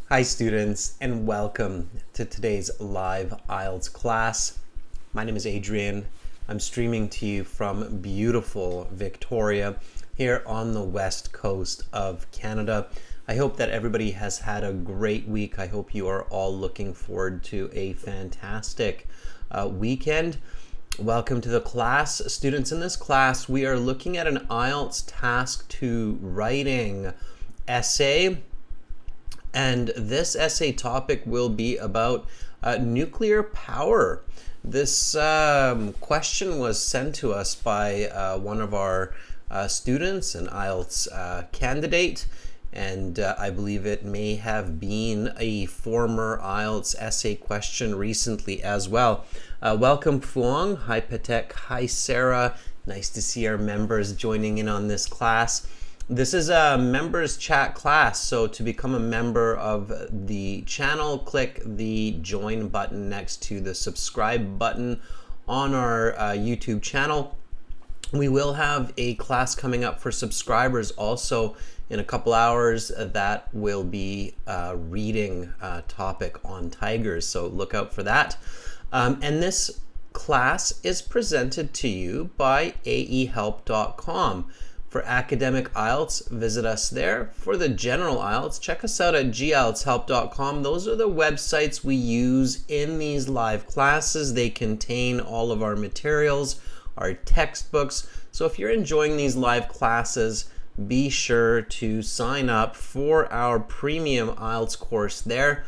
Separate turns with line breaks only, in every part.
Hi students, and welcome to today's live IELTS class. My name is Adrian. I'm streaming to you from beautiful Victoria here on the west coast of Canada. I hope that everybody has had a great week. I hope you are all looking forward to a fantastic weekend. Welcome to the class. Students, in this class we are looking at an IELTS task 2 writing essay. And this essay topic will be about nuclear power. This question was sent to us by one of our students, an IELTS candidate, and I believe it may have been a former IELTS essay question recently as well. Welcome, Phuong. Hi, Patek. Hi, Sarah. Nice to see our members joining in on this class. This is a members chat class, so to become a member of the channel, click the join button next to the subscribe button on our YouTube channel. We will have a class coming up for subscribers also in a couple hours that will be a reading topic on tigers, so look out for that. And this class is presented to you by aehelp.com. For academic IELTS, visit us there. For the general IELTS, check us out at gieltshelp.com. Those are the websites we use in these live classes. They contain all of our materials, our textbooks. So if you're enjoying these live classes, be sure to sign up for our premium IELTS course there.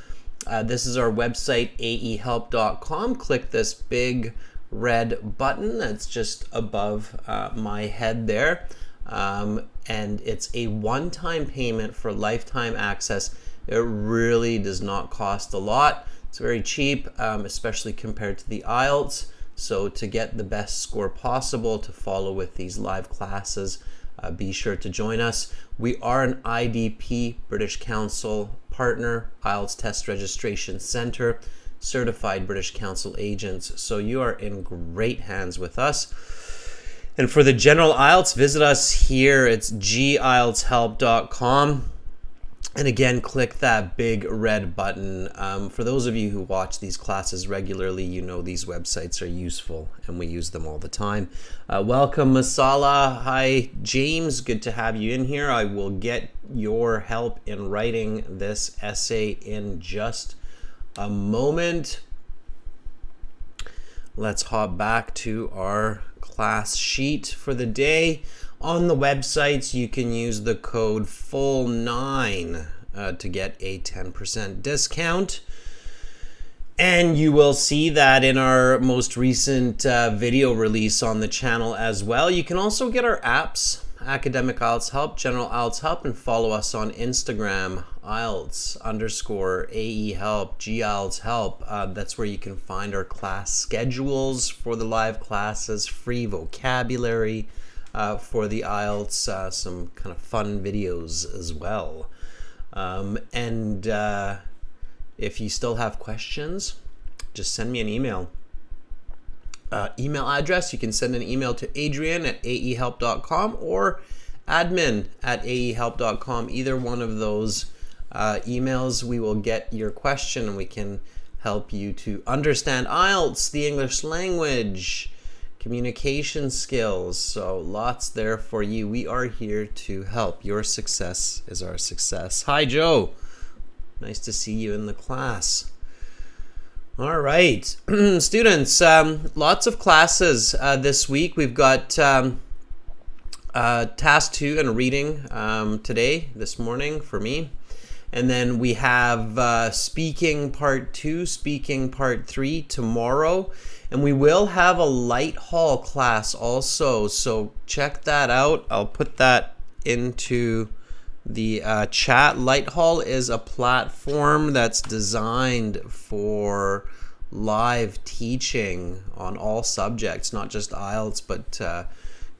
This is our website, aehelp.com. Click this big red button that's just above my head there. And it's a one-time payment for lifetime access. It really does not cost a lot. It's very cheap, especially compared to the IELTS. So to get the best score possible to follow with these live classes, be sure to join us. We are an IDP, British Council partner, IELTS Test Registration Center, certified British Council agents. So you are in great hands with us. And for the general IELTS, visit us here. It's gieltshelp.com. And again, click that big red button. For those of you who watch these classes regularly, you know these websites are useful and we use them all the time. Welcome, Masala. Hi, James. Good to have you in here. I will get your help in writing this essay in just a moment. Let's hop back to our class sheet for the day. On the websites, you can use the code FULL9 to get a 10% discount. And you will see that in our most recent video release on the channel as well. You can also get our apps, Academic IELTS Help, General IELTS Help, and follow us on Instagram, IELTS_AE Help, GIELTS Help. That's where you can find our class schedules for the live classes, free vocabulary for the IELTS, some kind of fun videos as well. And if you still have questions, just send me an email. Email address, you can send an email to adrian@aehelp.com or admin@aehelp.com. Either one of those emails, we will get your question and we can help you to understand IELTS, the English language, communication skills. So lots there for you. We are here to help. Your success is our success. Hi, Joe. Nice to see you in the class. All right, students, lots of classes this week. We've got task 2 and reading today, this morning for me. And then we have speaking part 2, speaking part 3 tomorrow. And we will have a light haul class also, so check that out. I'll put that into the chat. Light haul is a platform that's designed for live teaching on all subjects, not just IELTS, but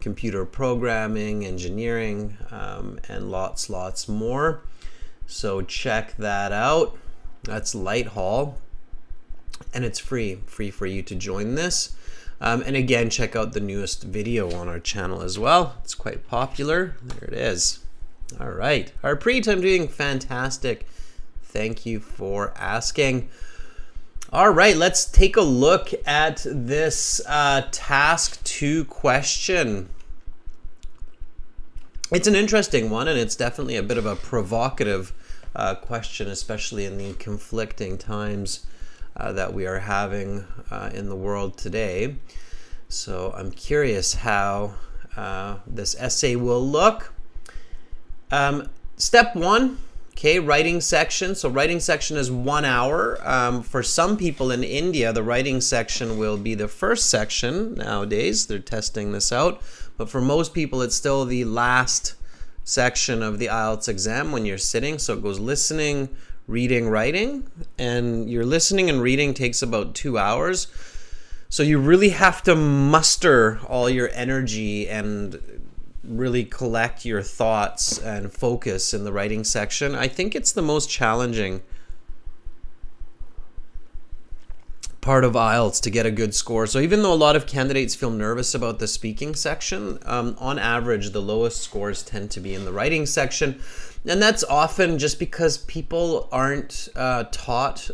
computer programming, engineering, and lots more. So check that out. That's Light Haul, and it's free for you to join this. And again, check out the newest video on our channel as well. It's quite popular. There it is. All right. Harpreet, I'm doing fantastic. Thank you for asking. All right, let's take a look at this task 2 question. It's an interesting one, and it's definitely a bit of a provocative question, especially in the conflicting times that we are having in the world today. So I'm curious how this essay will look. Step 1, okay, writing section. So writing section is 1 hour. For some people in India, the writing section will be the first section nowadays. They're testing this out. But for most people, it's still the last section of the IELTS exam when you're sitting. So it goes listening, reading, writing. And your listening and reading takes about 2 hours. So you really have to muster all your energy and really collect your thoughts and focus in the writing section. I think it's the most challenging part of IELTS to get a good score. So even though a lot of candidates feel nervous about the speaking section, on average, the lowest scores tend to be in the writing section. And that's often just because people aren't taught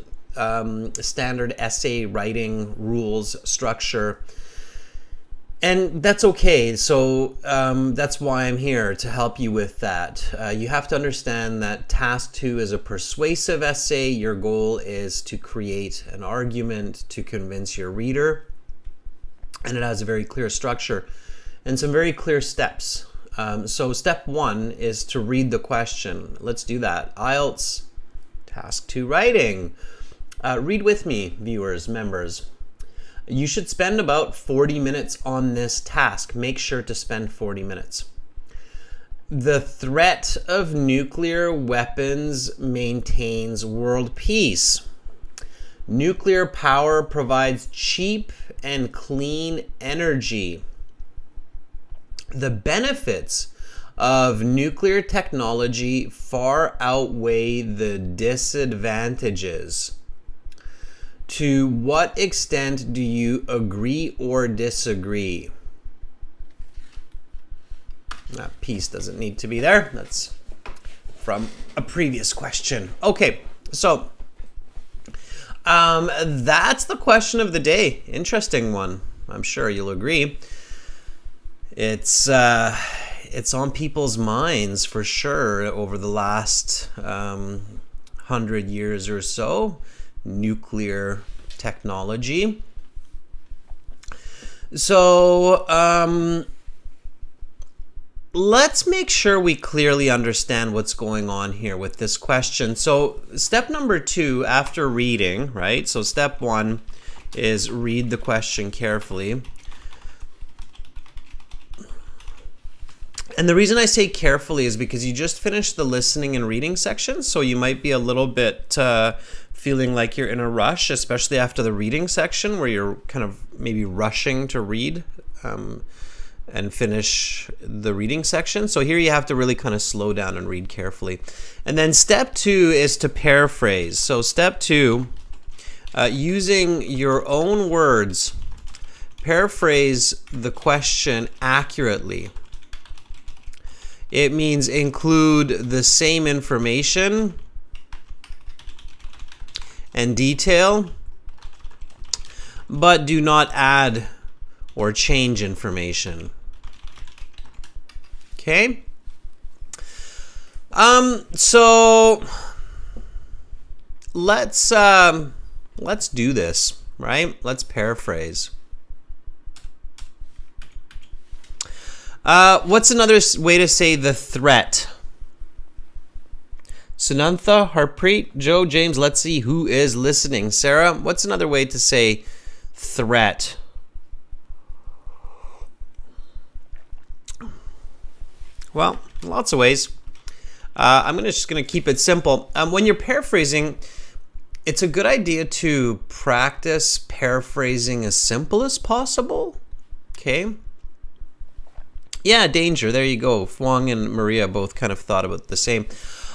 standard essay writing rules, structure. And that's okay. So that's why I'm here, to help you with that. You have to understand that task 2 is a persuasive essay. Your goal is to create an argument to convince your reader. And it has a very clear structure and some very clear steps. So step 1 is to read the question. Let's do that. IELTS task 2 writing. Read with me, viewers, members. You should spend about 40 minutes on this task. Make sure to spend 40 minutes. The threat of nuclear weapons maintains world peace. Nuclear power provides cheap and clean energy. The benefits of nuclear technology far outweigh the disadvantages. To what extent do you agree or disagree? That piece doesn't need to be there. That's from a previous question. Okay, so that's the question of the day. Interesting one. I'm sure you'll agree. It's on people's minds for sure over the last 100 years or so. Nuclear technology. So let's make sure we clearly understand what's going on here with this question. So step number 2 after reading, right? So step 1 is read the question carefully. And the reason I say carefully is because you just finished the listening and reading section, so you might be a little bit feeling like you're in a rush, especially after the reading section where you're kind of maybe rushing to read and finish the reading section. So here you have to really kind of slow down and read carefully. And then step 2 is to paraphrase. So step 2, using your own words, paraphrase the question accurately. It means include the same information and detail, but do not add or change information. Okay? So let's do this, right? Let's paraphrase. What's another way to say the threat? Sunantha, Harpreet, Joe, James, let's see who is listening. Sarah, what's another way to say threat? Well, lots of ways. I'm just going to keep it simple. When you're paraphrasing, it's a good idea to practice paraphrasing as simple as possible. Okay? Yeah, danger. There you go. Fwang and Maria both kind of thought about the same.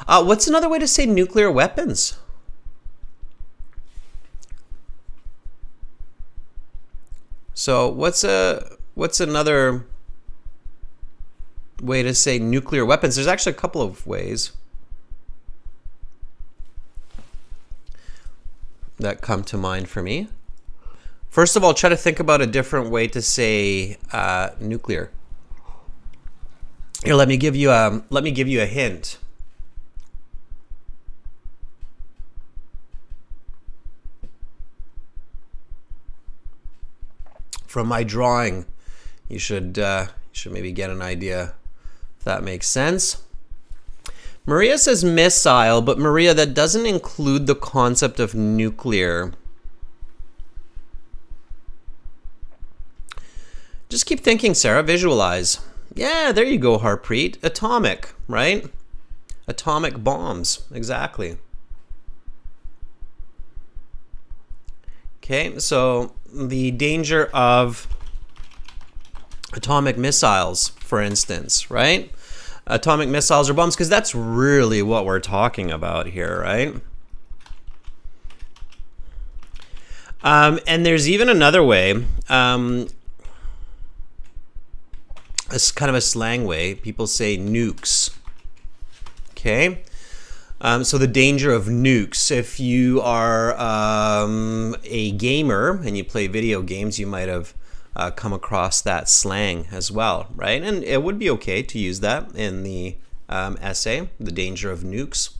What's another way to say nuclear weapons? So what's another way to say nuclear weapons? There's actually a couple of ways. that come to mind for me. First of all, try to think about a different way to say nuclear. Here, let me give you a hint. From my drawing, you should maybe get an idea if that makes sense. Maria says missile, but Maria, that doesn't include the concept of nuclear. Just keep thinking, Sarah. Visualize. Yeah, there you go, Harpreet. Atomic, right? Atomic bombs, exactly. Okay, so the danger of atomic missiles, for instance, right? Atomic missiles or bombs, because that's really what we're talking about here, right? And there's even another way, it's kind of a slang way. People say nukes, okay? So the danger of nukes. If you are a gamer and you play video games, you might have come across that slang as well, right? And it would be okay to use that in the essay, the danger of nukes.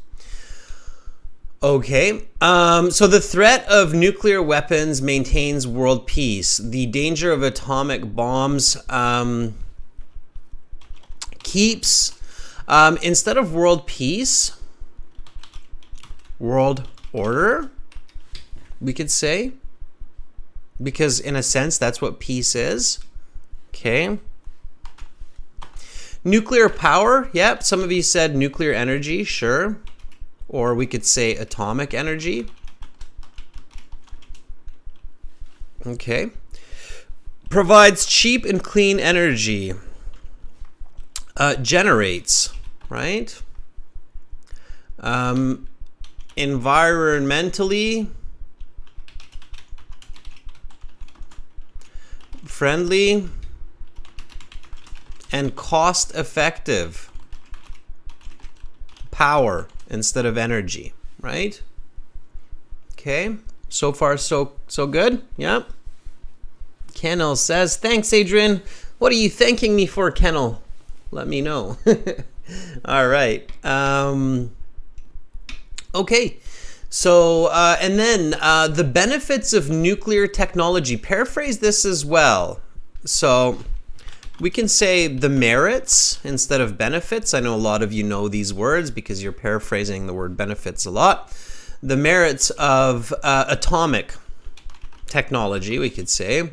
Okay, so the threat of nuclear weapons maintains world peace. The danger of atomic bombs keeps, instead of world peace, world order, we could say, because in a sense that's what peace is. Okay, nuclear power, yep, some of you said nuclear energy, sure, or we could say atomic energy. Okay, provides cheap and clean energy, generates, right? Environmentally friendly and cost effective power instead of energy, right? Okay, so far so good. Yep. Kennel says, thanks, Adrian. What are you thanking me for, Kennel? Let me know. All right. Okay, so and then the benefits of nuclear technology. Paraphrase this as well. So we can say the merits instead of benefits. I know a lot of you know these words because you're paraphrasing the word benefits a lot. The merits of atomic technology, we could say,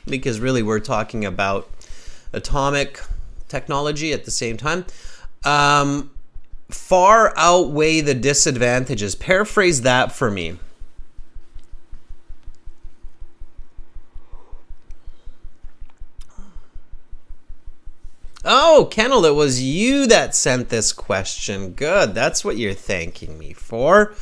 because really we're talking about atomic technology at the same time. Far outweigh the disadvantages. Paraphrase that for me. Oh, Kennel, it was you that sent this question. Good. That's what you're thanking me for.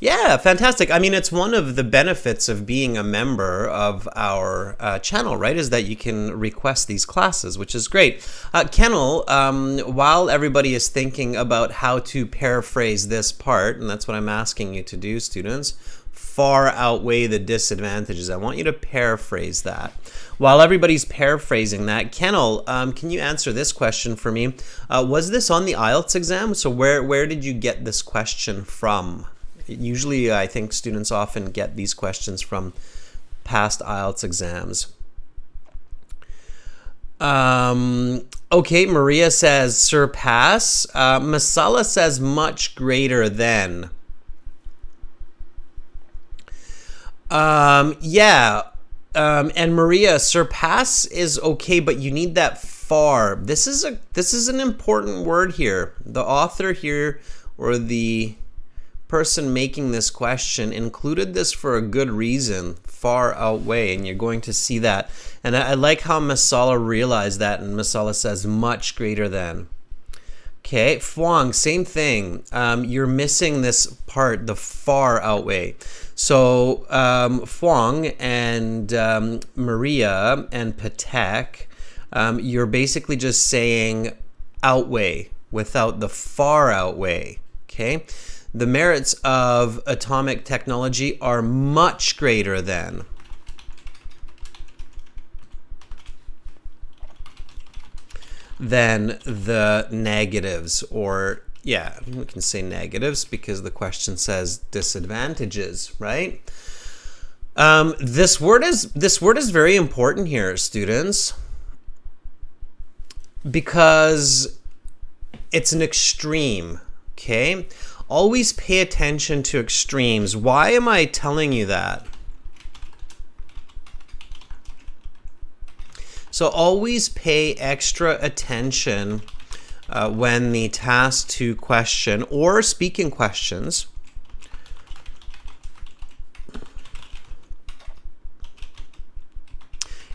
Yeah, fantastic. I mean, it's one of the benefits of being a member of our channel, right, is that you can request these classes, which is great. Kennel, while everybody is thinking about how to paraphrase this part, and that's what I'm asking you to do, students, far outweigh the disadvantages. I want you to paraphrase that. While everybody's paraphrasing that, Kennel, can you answer this question for me? Was this on the IELTS exam? So where did you get this question from? Usually, I think students often get these questions from past IELTS exams. Okay, Maria says surpass. Masala says much greater than. Yeah, and Maria, surpass is okay, but you need that far. This is an important word here. The author here, or the person making this question, included this for a good reason, far outweigh, and you're going to see that. And I like how Masala realized that, and Masala says much greater than. Okay, Fuang, same thing. You're missing this part, the far outweigh. So Fuang and Maria and Patek, you're basically just saying outweigh without the far outweigh. Okay, The merits of atomic technology are much greater than. The negatives, or yeah, we can say negatives because the question says disadvantages, right? This word is very important here, students, because it's an extreme, okay? Always pay attention to extremes. Why am I telling you that? So always pay extra attention when the task to question or speaking questions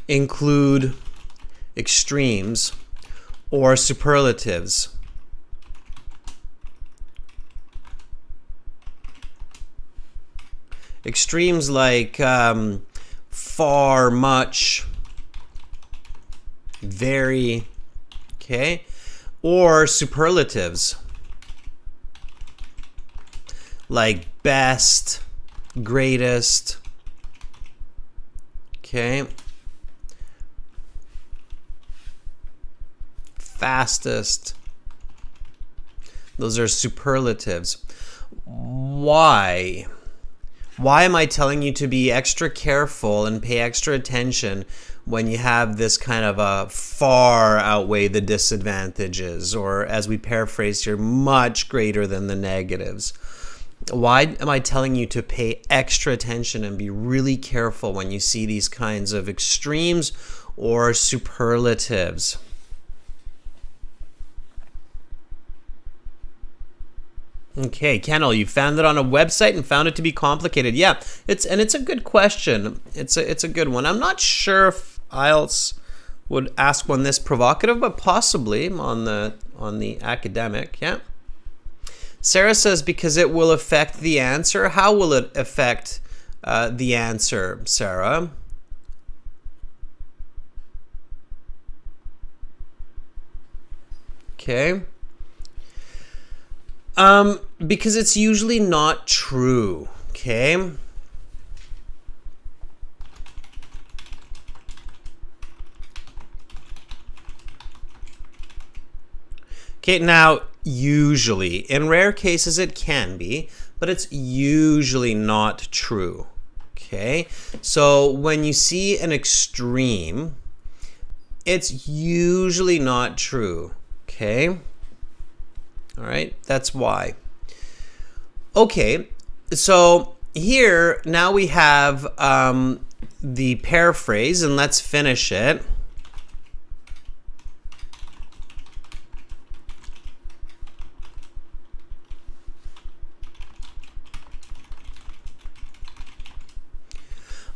include extremes or superlatives. Extremes like far, much, very, okay, or superlatives like best, greatest, okay, fastest. Those are superlatives. Why? Why am I telling you to be extra careful and pay extra attention when you have this kind of a far outweigh the disadvantages, or as we paraphrase here, much greater than the negatives? Why am I telling you to pay extra attention and be really careful when you see these kinds of extremes or superlatives? Okay, Kennel, you found it on a website and found it to be complicated. Yeah, it's a good question. It's a good one. I'm not sure if IELTS would ask one this provocative, but possibly on the academic. Yeah. Sarah says because it will affect the answer. How will it affect the answer, Sarah? Okay. Because it's usually not true, okay? Okay, now, usually, in rare cases it can be, but it's usually not true, okay? So when you see an extreme, it's usually not true, okay? All right, that's why. Okay, so here now we have the paraphrase, and let's finish it.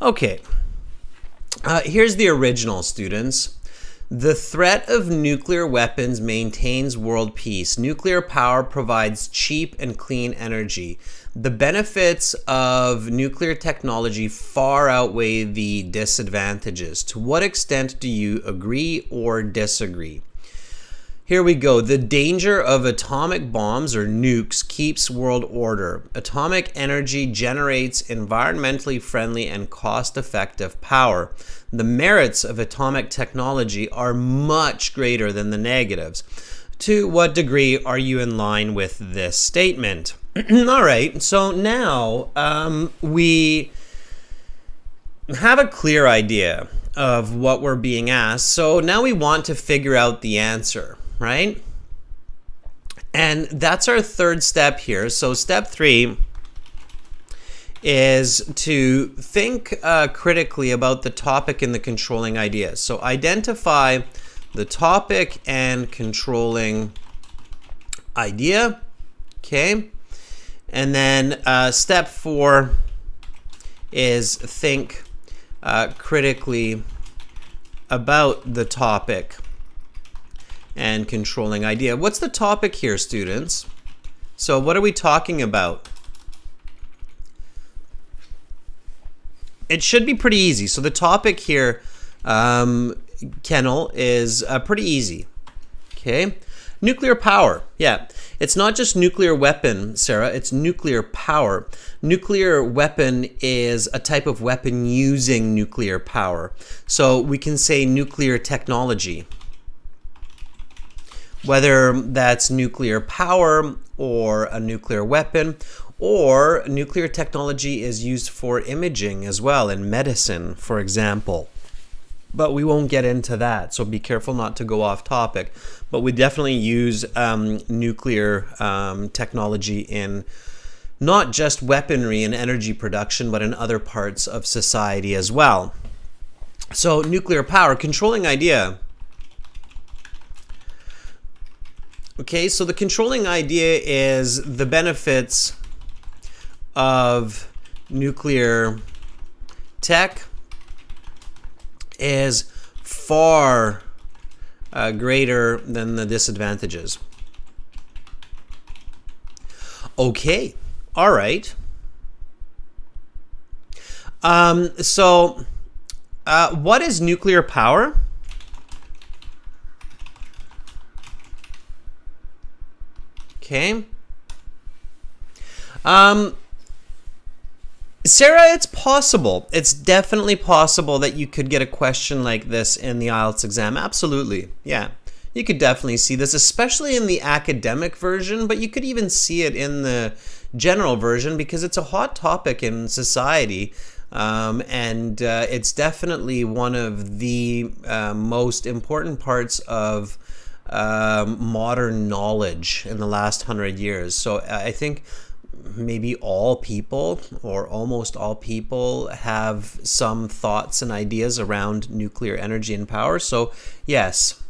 Okay, here's the original, students. The threat of nuclear weapons maintains world peace. Nuclear power provides cheap and clean energy. The benefits of nuclear technology far outweigh the disadvantages. To what extent do you agree or disagree? Here we go. The danger of atomic bombs or nukes keeps world order. Atomic energy generates environmentally friendly and cost-effective power. The merits of atomic technology are much greater than the negatives. To what degree are you in line with this statement? All right, so now we have a clear idea of what we're being asked. So now we want to figure out the answer, right? And that's our third step here. So step 3 is to think critically about the topic and the controlling idea. So identify the topic and controlling idea, okay? And then step 4 is think critically about the topic and controlling idea. What's the topic here, students? So what are we talking about? It should be pretty easy. So the topic here, Kennel, is pretty easy. Okay. Nuclear power, yeah. It's not just nuclear weapon, Sarah, it's nuclear power. Nuclear weapon is a type of weapon using nuclear power. So we can say nuclear technology. Whether that's nuclear power or a nuclear weapon, or nuclear technology is used for imaging as well, in medicine, for example. But we won't get into that, so be careful not to go off topic. But we definitely use nuclear technology in not just weaponry and energy production, but in other parts of society as well. So nuclear power, controlling idea. Okay, so the controlling idea is the benefits of nuclear tech is far greater than the disadvantages. Okay, all right. So what is nuclear power? Okay. Sarah, it's possible. It's definitely possible that you could get a question like this in the IELTS exam. Absolutely. Yeah. You could definitely see this, especially in the academic version, but you could even see it in the general version because it's a hot topic in society. And it's definitely one of the most important parts of modern knowledge in the last 100 years. So I think maybe all people or almost all people have some thoughts and ideas around nuclear energy and power. So yes.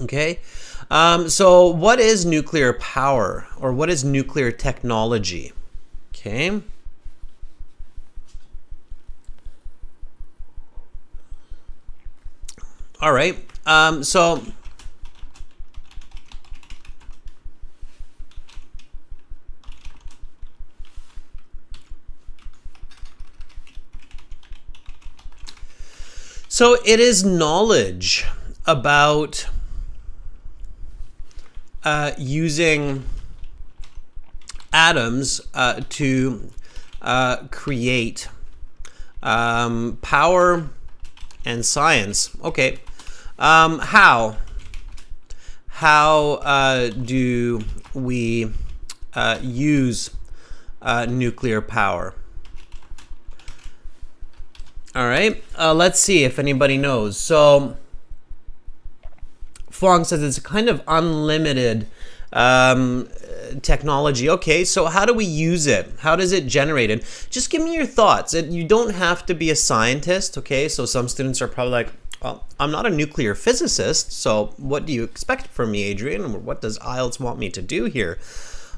Okay. So what is nuclear power, or what is nuclear technology? Okay. All right. So it is knowledge about using atoms to create power and science. Okay. How do we use nuclear power? All right, let's see if anybody knows. So Fong says it's a kind of unlimited technology. Okay, so how do we use it? How does it generate it? Just give me your thoughts. You don't have to be a scientist, okay? So some students are probably like, well, I'm not a nuclear physicist, so what do you expect from me, Adrian? What does IELTS want me to do here?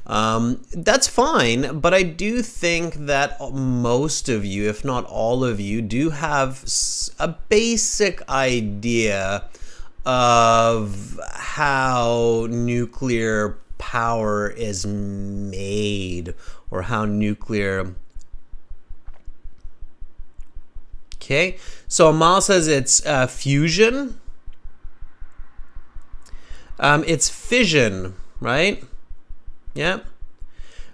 That's fine, but I do think that most of you, if not all of you, do have a basic idea of how nuclear power is made, or how nuclear... Okay, so Amal says it's fusion. It's fission, right? Yeah.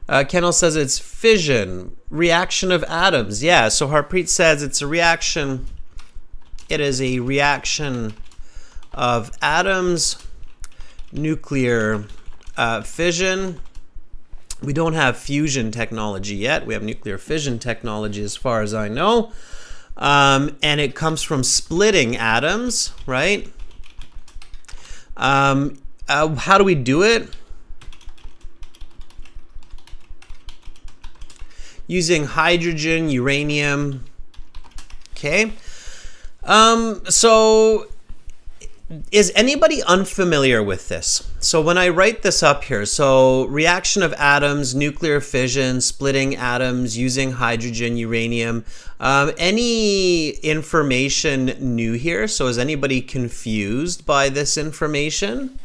Kendall says it's fission, reaction of atoms. Yeah, so Harpreet says it's a reaction. It is a reaction of atoms, nuclear fission. We don't have fusion technology yet. We have nuclear fission technology as far as I know. And it comes from splitting atoms, right? How do we do it? Using hydrogen, uranium. Okay. So is anybody unfamiliar with this? So when I write this up here, so reaction of atoms, nuclear fission, splitting atoms, using hydrogen, uranium, any information new here? So is anybody confused by this information?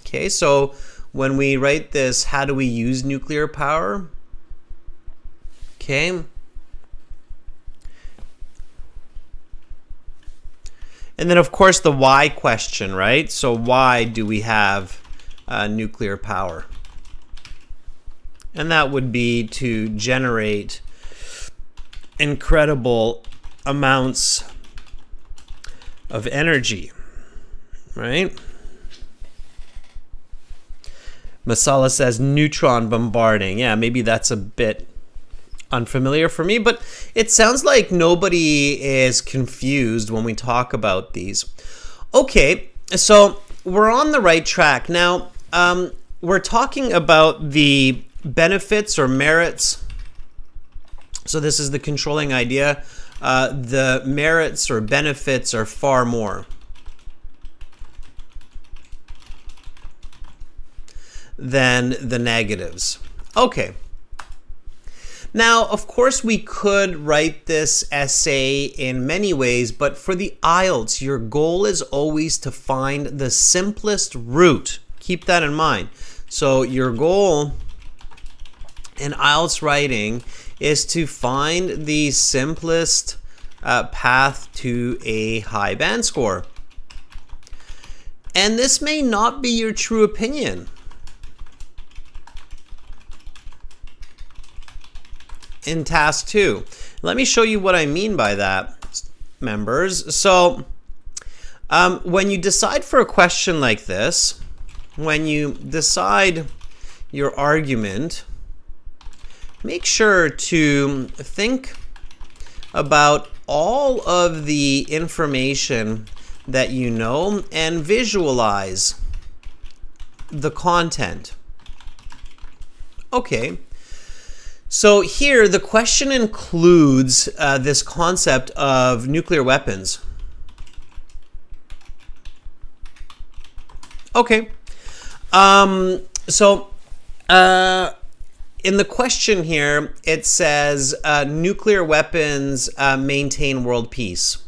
Okay, so when we write this, how do we use nuclear power? Okay. And then, of course, the why question, right? So why do we have nuclear power? And that would be to generate incredible amounts of energy, right? Masala says neutron bombarding. Yeah, maybe that's a bit unfamiliar for me, but it sounds like nobody is confused when we talk about these. Okay, so we're on the right track. Now, we're talking about the benefits or merits. So this is the controlling idea. The merits or benefits are far more than the negatives. Okay. Now, of course, we could write this essay in many ways, but for the IELTS, your goal is always to find the simplest route. Keep that in mind. So your goal in IELTS writing is to find the simplest path to a high band score. And this may not be your true opinion. In task 2. Let me show you what I mean by that, members. So when you decide for a question like this, when you decide your argument, make sure to think about all of the information that you know and visualize the content. Okay. So here, the question includes this concept of nuclear weapons. Okay. In the question here, it says nuclear weapons maintain world peace.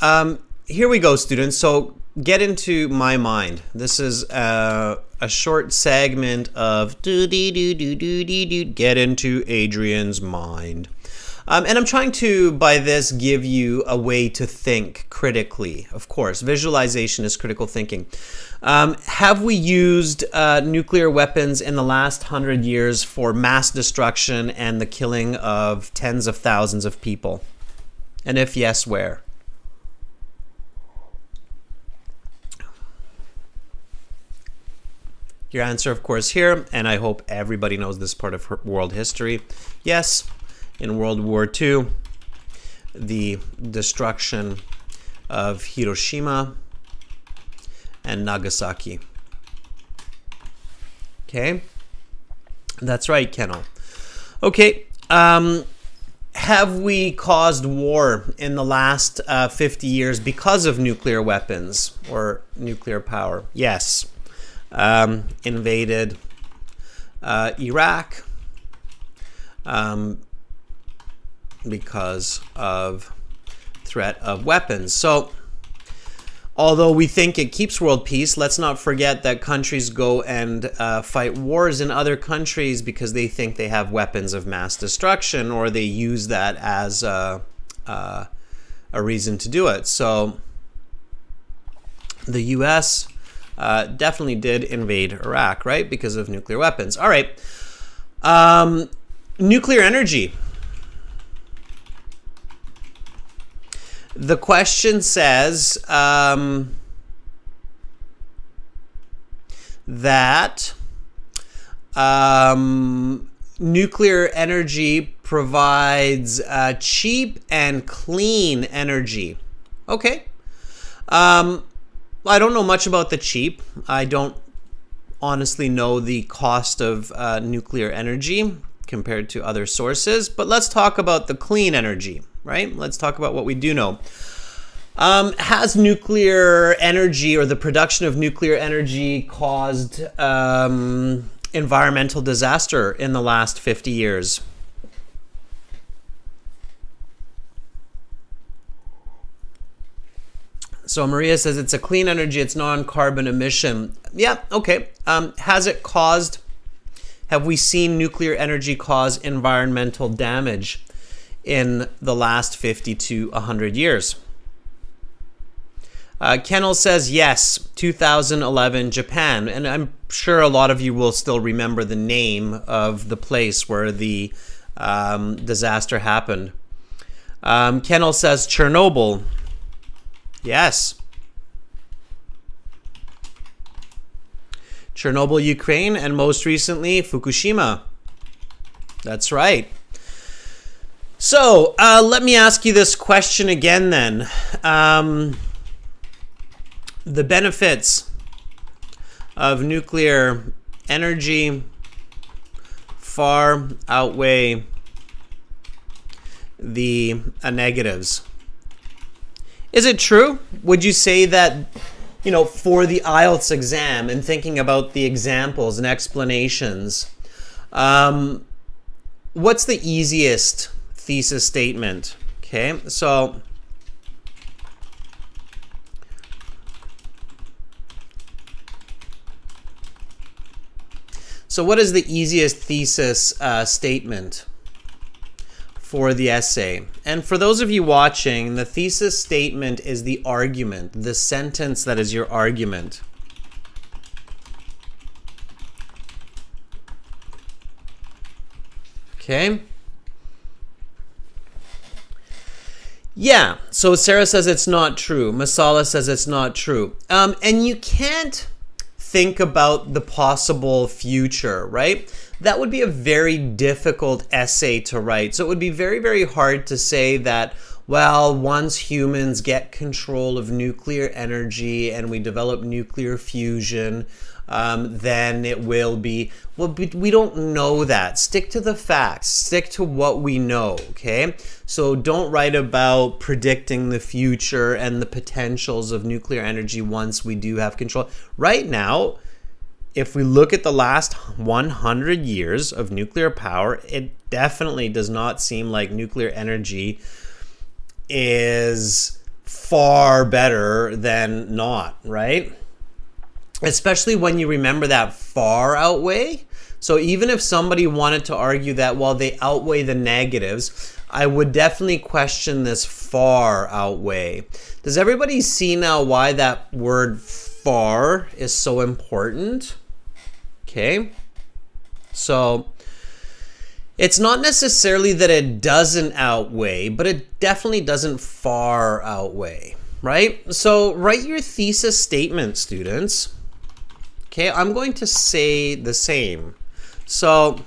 Here we go, students. So get into my mind. This is a short segment of get into Adrian's mind. And I'm trying to, by this, give you a way to think critically. Of course, visualization is critical thinking. Have we used nuclear weapons in the last 100 years for mass destruction and the killing of tens of thousands of people? And if yes, where? Your answer, of course, here, and I hope everybody knows this part of world history. Yes, in World War II, the destruction of Hiroshima and Nagasaki. Okay, that's right, Keno. Okay, have we caused war in the last 50 years because of nuclear weapons or nuclear power? Yes. Invaded Iraq because of threat of weapons. So although we think it keeps world peace, let's not forget that countries go and fight wars in other countries because they think they have weapons of mass destruction, or they use that as a reason to do it. So the US definitely did invade Iraq, right? Because of nuclear weapons. All right. Nuclear energy. The question says that nuclear energy provides cheap and clean energy. Okay. I don't know much about the cheap. I don't honestly know the cost of nuclear energy compared to other sources, but let's talk about the clean energy, right? Let's talk about what we do know. Has nuclear energy or the production of nuclear energy caused environmental disaster in the last 50 years? So Maria says it's a clean energy, it's non-carbon emission. Yeah, okay. Has it caused, have we seen nuclear energy cause environmental damage in the last 50 to 100 years? Kennel says yes, 2011 Japan, and I'm sure a lot of you will still remember the name of the place where the disaster happened. Kennel says Chernobyl. Yes. Chernobyl, Ukraine, and most recently Fukushima. That's right. So let me ask you this question again then. The benefits of nuclear energy far outweigh the negatives. Is it true? Would you say that, for the IELTS exam and thinking about the examples and explanations, what's the easiest thesis statement? Okay, so what is the easiest thesis statement for the essay? And for those of you watching, the thesis statement is the argument, the sentence that is your argument. Okay? Yeah, so Sarah says it's not true. Masala says it's not true. And you can't think about the possible future, right? That would be a very difficult essay to write. So it would be very, very hard to say that, well, once humans get control of nuclear energy and we develop nuclear fusion, then it will be, well, we don't know that. Stick to the facts, stick to what we know, okay? So don't write about predicting the future and the potentials of nuclear energy once we do have control. Right now, if we look at the last 100 years of nuclear power, it definitely does not seem like nuclear energy is far better than not, right? Especially when you remember that far outweigh. So even if somebody wanted to argue that, well, they outweigh the negatives, I would definitely question this far outweigh. Does everybody see now why that word far is so important? Okay. So it's not necessarily that it doesn't outweigh, but it definitely doesn't far outweigh, right? So write your thesis statement, students. Okay, I'm going to say the same. So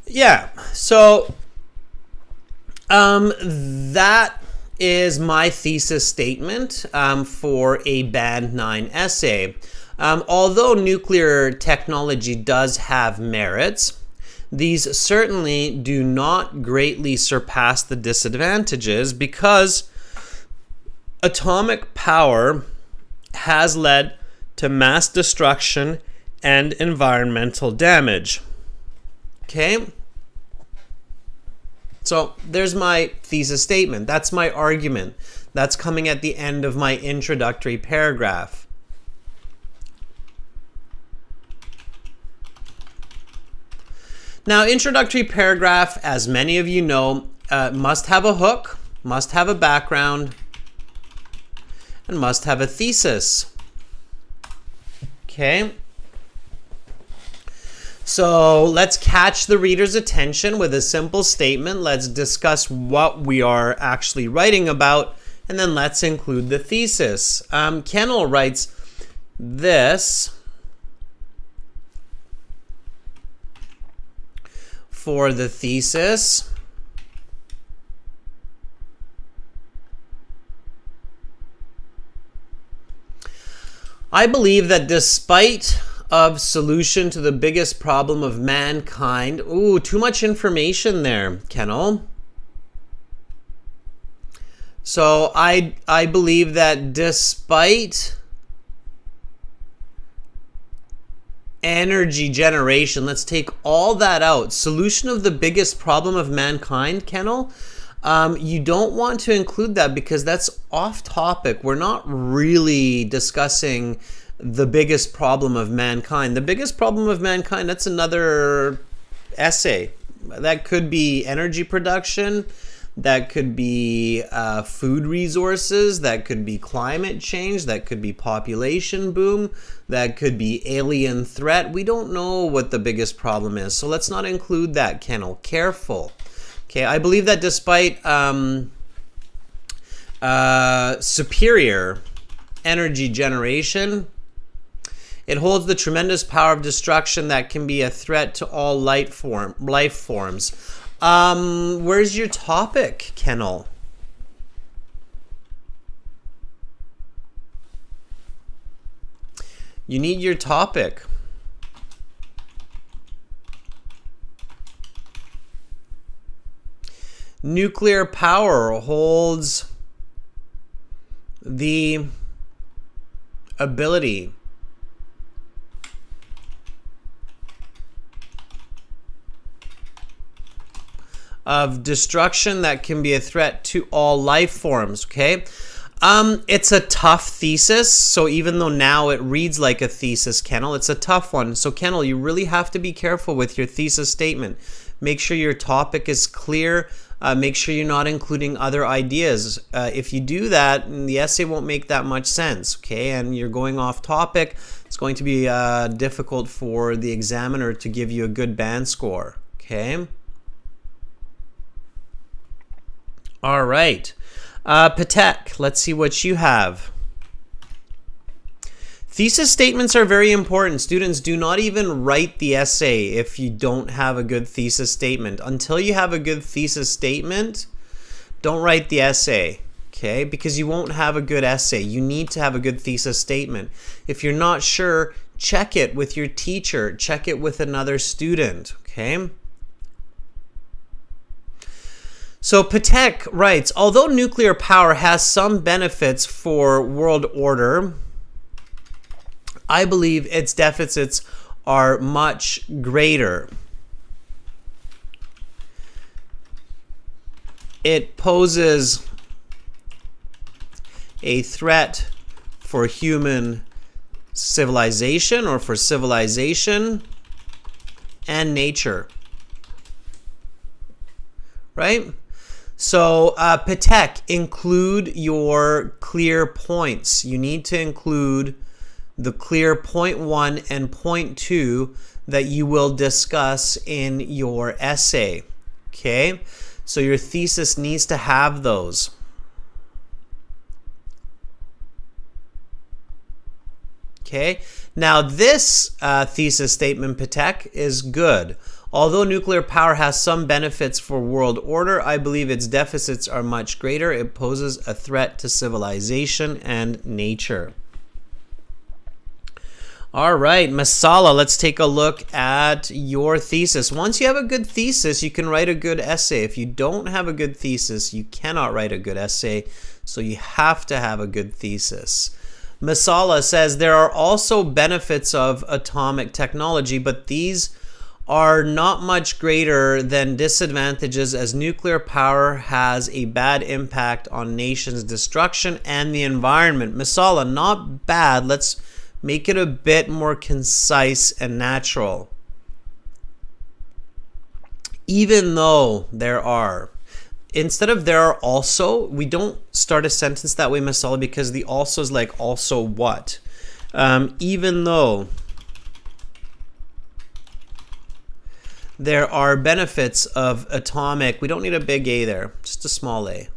yeah, so that is my thesis statement for a Band 9 essay. Although nuclear technology does have merits, these certainly do not greatly surpass the disadvantages because atomic power has led to mass destruction and environmental damage. Okay? So there's my thesis statement. That's my argument. That's coming at the end of my introductory paragraph. Now, introductory paragraph, as many of you know, must have a hook, must have a background, and must have a thesis. Okay? So let's catch the reader's attention with a simple statement. Let's discuss what we are actually writing about, and then let's include the thesis. Kennel writes this for the thesis. I believe that despite of solution to the biggest problem of mankind. Ooh, too much information there, Kennel. So I believe that despite energy generation, let's take all that out. Solution of the biggest problem of mankind, Kennel. You don't want to include that because that's off topic. We're not really discussing the biggest problem of mankind. The biggest problem of mankind, that's another essay. That could be energy production. That could be food resources. That could be climate change. That could be population boom. That could be alien threat. We don't know what the biggest problem is. So let's not include that, Kennel. Careful. Okay, I believe that despite superior energy generation, it holds the tremendous power of destruction that can be a threat to all life forms. Where's your topic, Kennel? You need your topic. Nuclear power holds the ability of destruction that can be a threat to all life forms, okay? It's a tough thesis, so even though now it reads like a thesis, Kennel, it's a tough one. So, Kennel, you really have to be careful with your thesis statement. Make sure your topic is clear. Make sure you're not including other ideas. If you do that, the essay won't make that much sense, okay? And you're going off topic. It's going to be difficult for the examiner to give you a good band score, okay? All right. Patek, let's see what you have. Thesis statements are very important. Students, do not even write the essay if you don't have a good thesis statement. Until you have a good thesis statement, don't write the essay, okay? Because you won't have a good essay. You need to have a good thesis statement. If you're not sure, check it with your teacher. Check it with another student, okay? So Patek writes, although nuclear power has some benefits for world order, I believe its deficits are much greater. It poses a threat for human civilization or for civilization and nature. Right? So, Patek, include your clear points. You need to include the clear point 1 and point 2 that you will discuss in your essay. Okay? So your thesis needs to have those. Okay? Now this thesis statement, Patek, is good. Although nuclear power has some benefits for world order, I believe its deficits are much greater. It poses a threat to civilization and nature. All right, Masala, let's take a look at your thesis. Once you have a good thesis, you can write a good essay. If you don't have a good thesis, you cannot write a good essay. So you have to have a good thesis. Masala says there are also benefits of atomic technology, but these are not much greater than disadvantages, as nuclear power has a bad impact on nations' destruction and the environment. Masala, not bad. Let's make it a bit more concise and natural. Even though there are. Instead of there are also, we don't start a sentence that way, Masala, because the also is like also what. Even though there are benefits of atomic, we don't need a big A there, just a small a.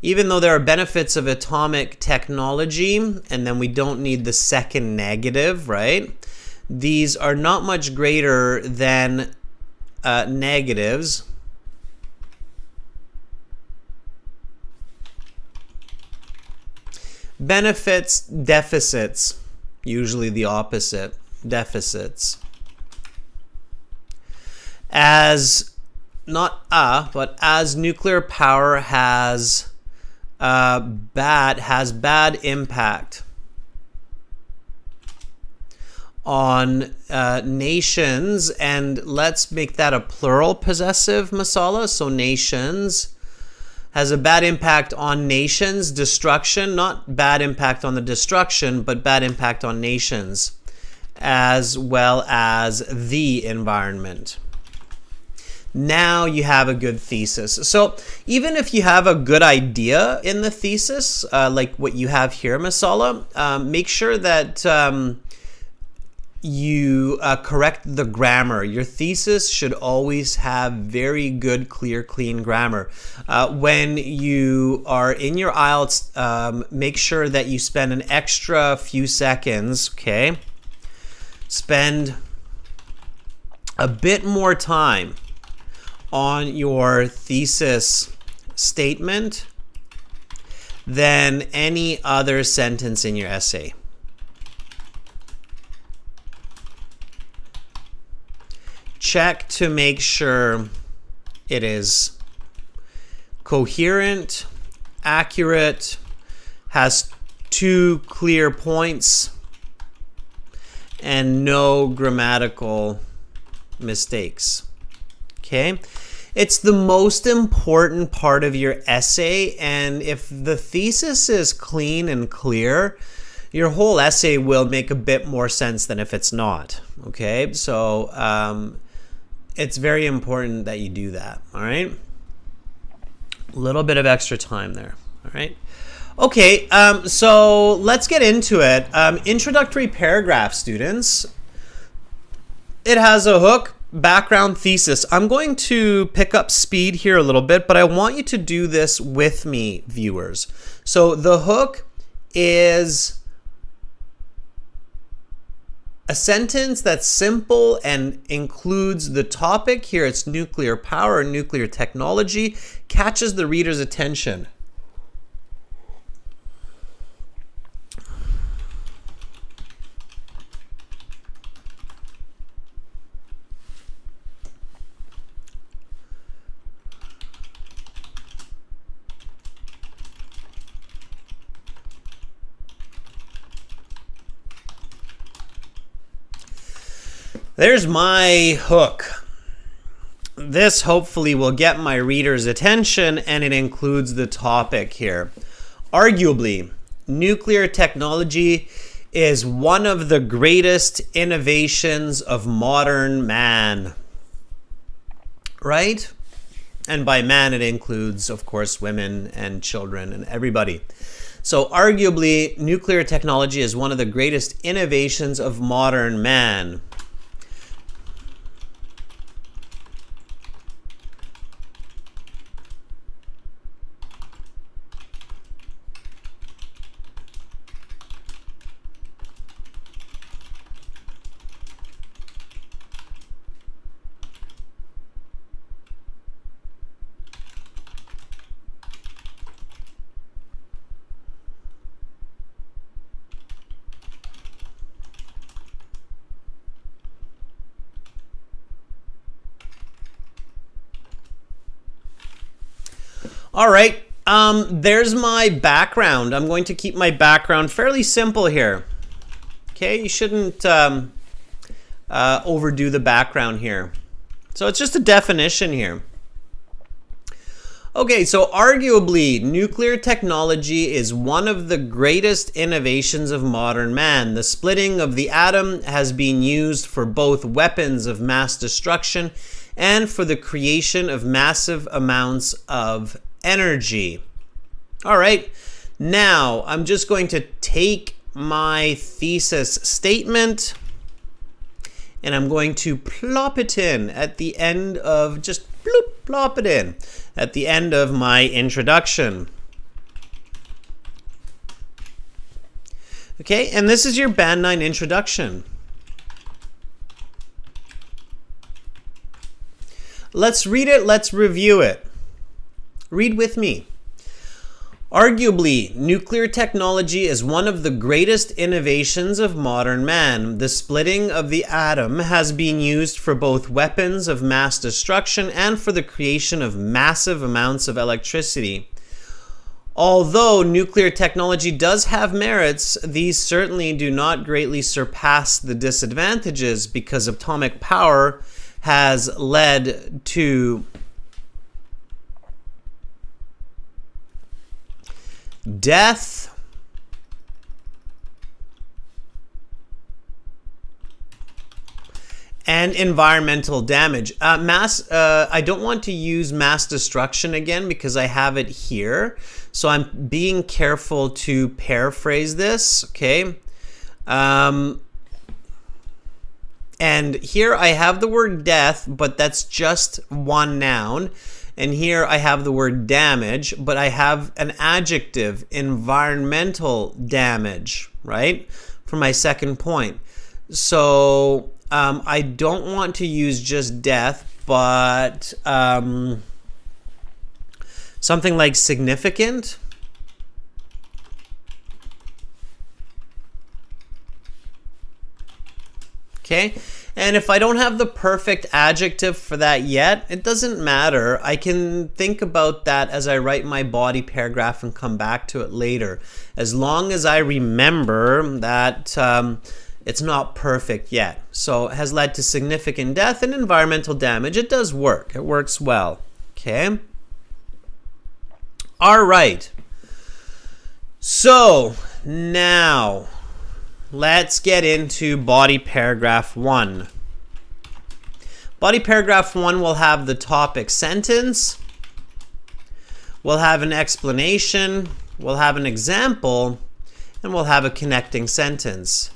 Even though there are benefits of atomic technology, and then we don't need the second negative, right? These are not much greater than negatives Benefits, deficits, usually the opposite, deficits. But as nuclear power has bad impact on nations, and let's make that a plural possessive, Masala. So nations has a bad impact on nations, destruction, not bad impact on the destruction, but bad impact on nations, as well as the environment. Now you have a good thesis. So even if you have a good idea in the thesis, like what you have here, Masala, make sure that you correct the grammar. Your thesis should always have very good, clear, clean grammar. When you are in your IELTS, make sure that you spend an extra few seconds, okay? Spend a bit more time on your thesis statement than any other sentence in your essay. Check to make sure it is coherent, accurate, has 2 clear points, and no grammatical mistakes. Okay? It's the most important part of your essay, and if the thesis is clean and clear, your whole essay will make a bit more sense than if it's not. Okay? So, it's very important that you do that, all right? A little bit of extra time there, all right? Okay, so let's get into it. Introductory paragraph, students. It has a hook, background, thesis. I'm going to pick up speed here a little bit, but I want you to do this with me, viewers. So the hook is a sentence that's simple and includes the topic. Here it's nuclear power and nuclear technology, catches the reader's attention. There's my hook. This hopefully will get my reader's attention, and it includes the topic here. Arguably, nuclear technology is one of the greatest innovations of modern man. Right? And by man, it includes, of course, women and children and everybody. So arguably, nuclear technology is one of the greatest innovations of modern man. All right, there's my background. I'm going to keep my background fairly simple here. Okay, you shouldn't overdo the background here. So it's just a definition here. Okay, so arguably, nuclear technology is one of the greatest innovations of modern man. The splitting of the atom has been used for both weapons of mass destruction and for the creation of massive amounts of energy. All right, now I'm just going to take my thesis statement and I'm going to plop it in at the end of, just bloop, plop it in at the end of my introduction. Okay, and this is your Band 9 introduction. Let's read it, let's review it. Read with me. Arguably, nuclear technology is one of the greatest innovations of modern man. The splitting of the atom has been used for both weapons of mass destruction and for the creation of massive amounts of electricity. Although nuclear technology does have merits, these certainly do not greatly surpass the disadvantages because atomic power has led to death, and environmental damage. I don't want to use mass destruction again because I have it here. So I'm being careful to paraphrase this, okay? And here I have the word death, but that's just one noun. And here I have the word damage, but I have an adjective, environmental damage, right? For my second point. So I don't want to use just death, but something like significant. Okay. And if I don't have the perfect adjective for that yet, it doesn't matter. I can think about that as I write my body paragraph and come back to it later. As long as I remember that it's not perfect yet. So it has led to significant death and environmental damage. It does work. It works well. Okay. All right. So now let's get into body paragraph 1. Body paragraph 1 will have the topic sentence. We'll have an explanation. We'll have an example. And we'll have a connecting sentence.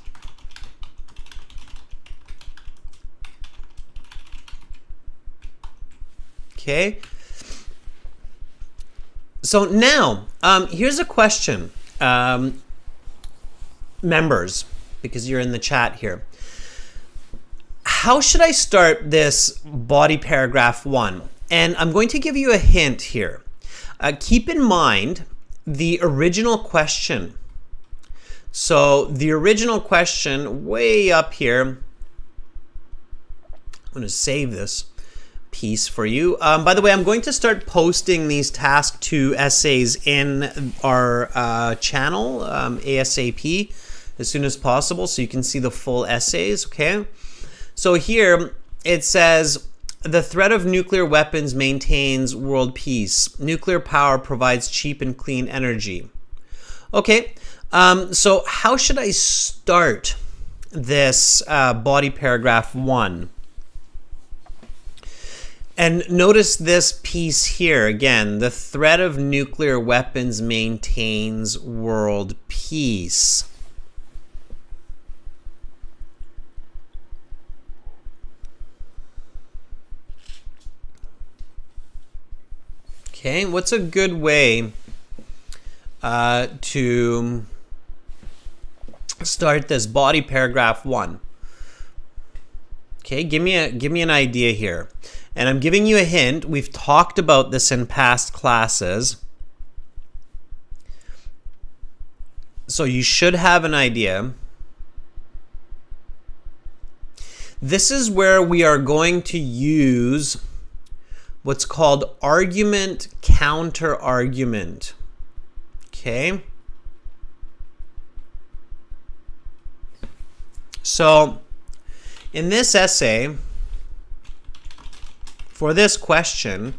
Okay. So now, here's a question. Members, because you're in the chat here. How should I start this body paragraph 1? And I'm going to give you a hint here. Keep in mind the original question. So the original question way up here, I'm going to save this piece for you. By the way, I'm going to start posting these task 2 essays in our channel ASAP as soon as possible so you can see the full essays, okay? So here it says, the threat of nuclear weapons maintains world peace. Nuclear power provides cheap and clean energy. Okay, so how should I start this body paragraph 1? And notice this piece here again. The threat of nuclear weapons maintains world peace. Okay, what's a good way to start this body paragraph 1? Okay, give me an idea here. And I'm giving you a hint. We've talked about this in past classes. So you should have an idea. This is where we are going to use what's called argument counter argument. Okay? So in this essay, for this question,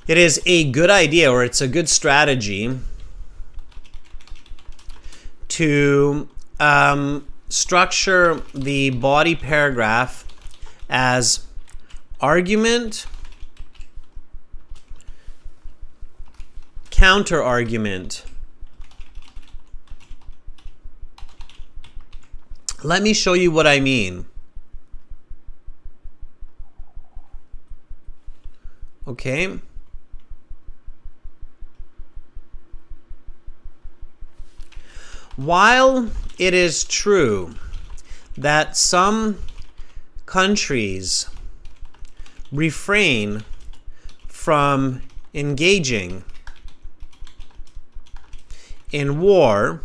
it is a good idea, or it's a good strategy to structure the body paragraph as argument, counter argument. Let me show you what I mean. Okay. While it is true that some countries refrain from engaging in war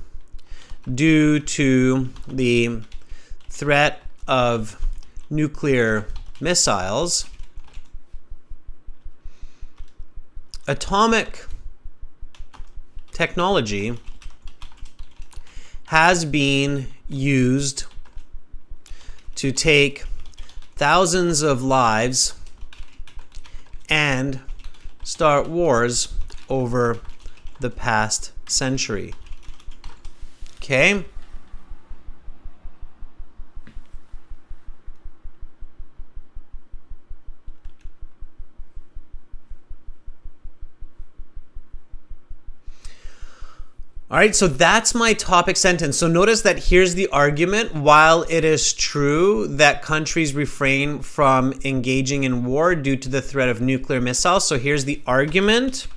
due to the threat of nuclear missiles, atomic technology has been used to take thousands of lives and start wars over the past century. Okay? All right, so that's my topic sentence. So notice that here's the argument. While it is true that countries refrain from engaging in war due to the threat of nuclear missiles, so here's the argument.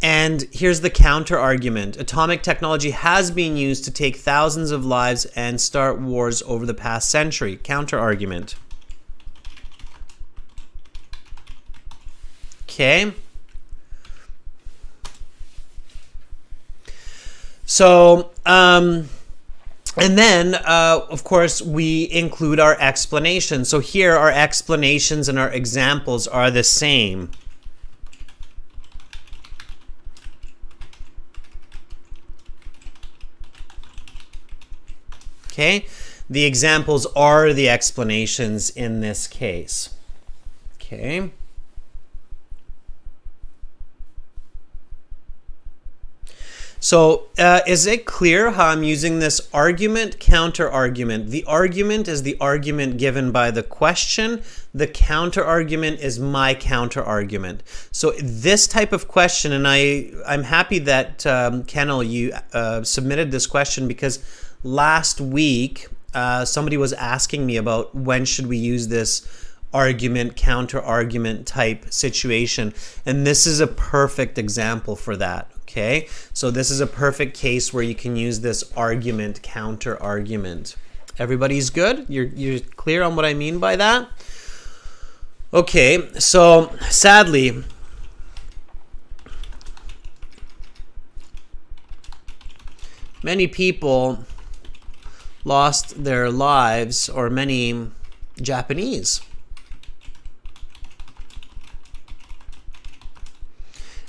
And here's the counter argument. Atomic technology has been used to take thousands of lives and start wars over the past century. Counter argument. Okay. So, and then, of course, we include our explanation. So here, our explanations and our examples are the same. Okay, the examples are the explanations in this case. Okay. So is it clear how I'm using this argument, counter argument? The argument is the argument given by the question. The counter argument is my counter argument. So this type of question, and I'm happy that Kennel, you submitted this question, because last week somebody was asking me about when should we use this argument, counter argument type situation, and this is a perfect example for that. Okay, so this is a perfect case where you can use this argument, counter argument. Everybody's good? You're clear on what I mean by that? Okay, so sadly, many people lost their lives, or many Japanese,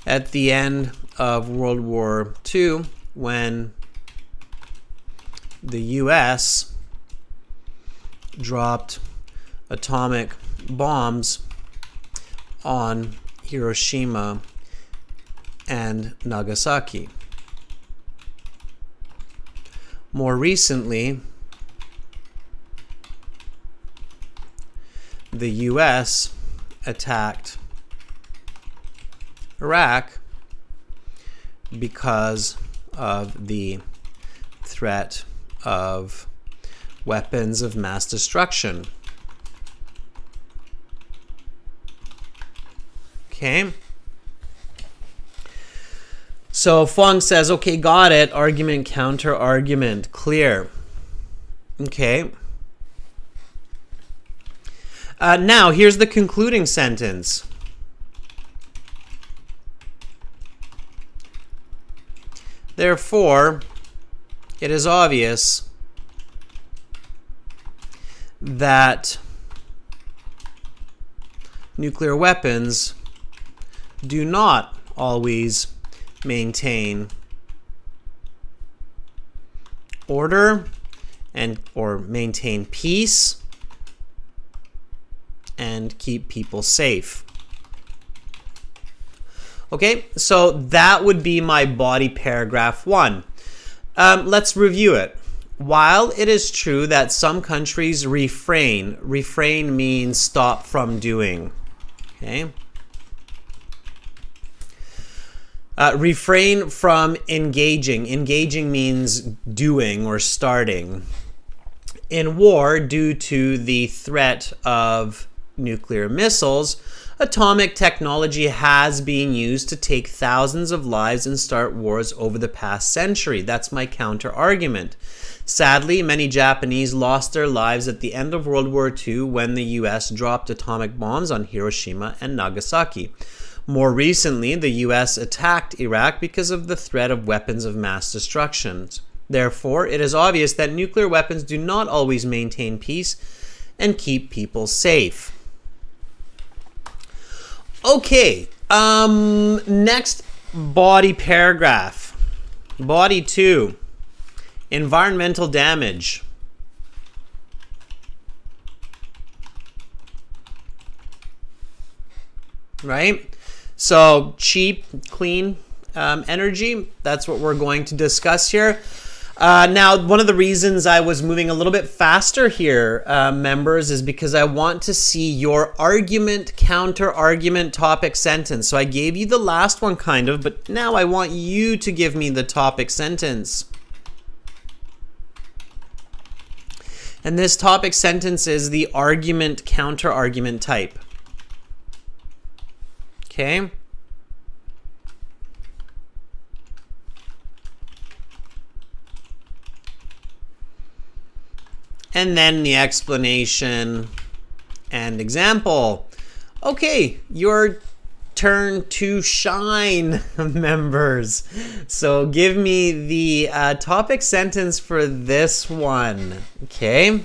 at the end of World War II, when the US dropped atomic bombs on Hiroshima and Nagasaki. More recently, the US attacked Iraq because of the threat of weapons of mass destruction. Okay. So Fong says, okay, got it. Argument, counter argument. Clear. Okay. Now, here's the concluding sentence. Therefore, it is obvious that nuclear weapons do not always maintain order or maintain peace and keep people safe. Okay, so that would be my body paragraph 1. Let's review it. While it is true that some countries refrain means stop from doing. Okay. Refrain from engaging. Engaging means doing or starting. In war, due to the threat of nuclear missiles, atomic technology has been used to take thousands of lives and start wars over the past century. That's my counter argument. Sadly, many Japanese lost their lives at the end of World War II when the US dropped atomic bombs on Hiroshima and Nagasaki. More recently, the US attacked Iraq because of the threat of weapons of mass destruction. Therefore, it is obvious that nuclear weapons do not always maintain peace and keep people safe. Okay, next body paragraph. Body 2, environmental damage. Right? So cheap, clean energy, that's what we're going to discuss here. Now, one of the reasons I was moving a little bit faster here, members, is because I want to see your argument, counter-argument, topic, sentence. So I gave you the last one kind of, but now I want you to give me the topic sentence. And this topic sentence is the argument, counter-argument type. Okay? And then the explanation and example. Okay, your turn to shine, members. So give me the topic sentence for this one. Okay?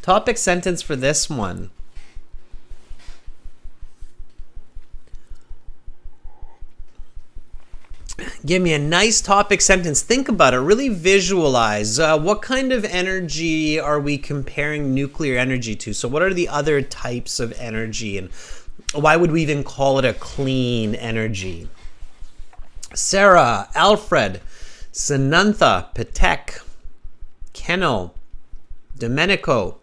Topic sentence for this one. Give me a nice topic sentence. Think about it. Really visualize. What kind of energy are we comparing nuclear energy to? So what are the other types of energy, and why would we even call it a clean energy? Sarah, Alfred, Sanantha, Patek, Keno, Domenico.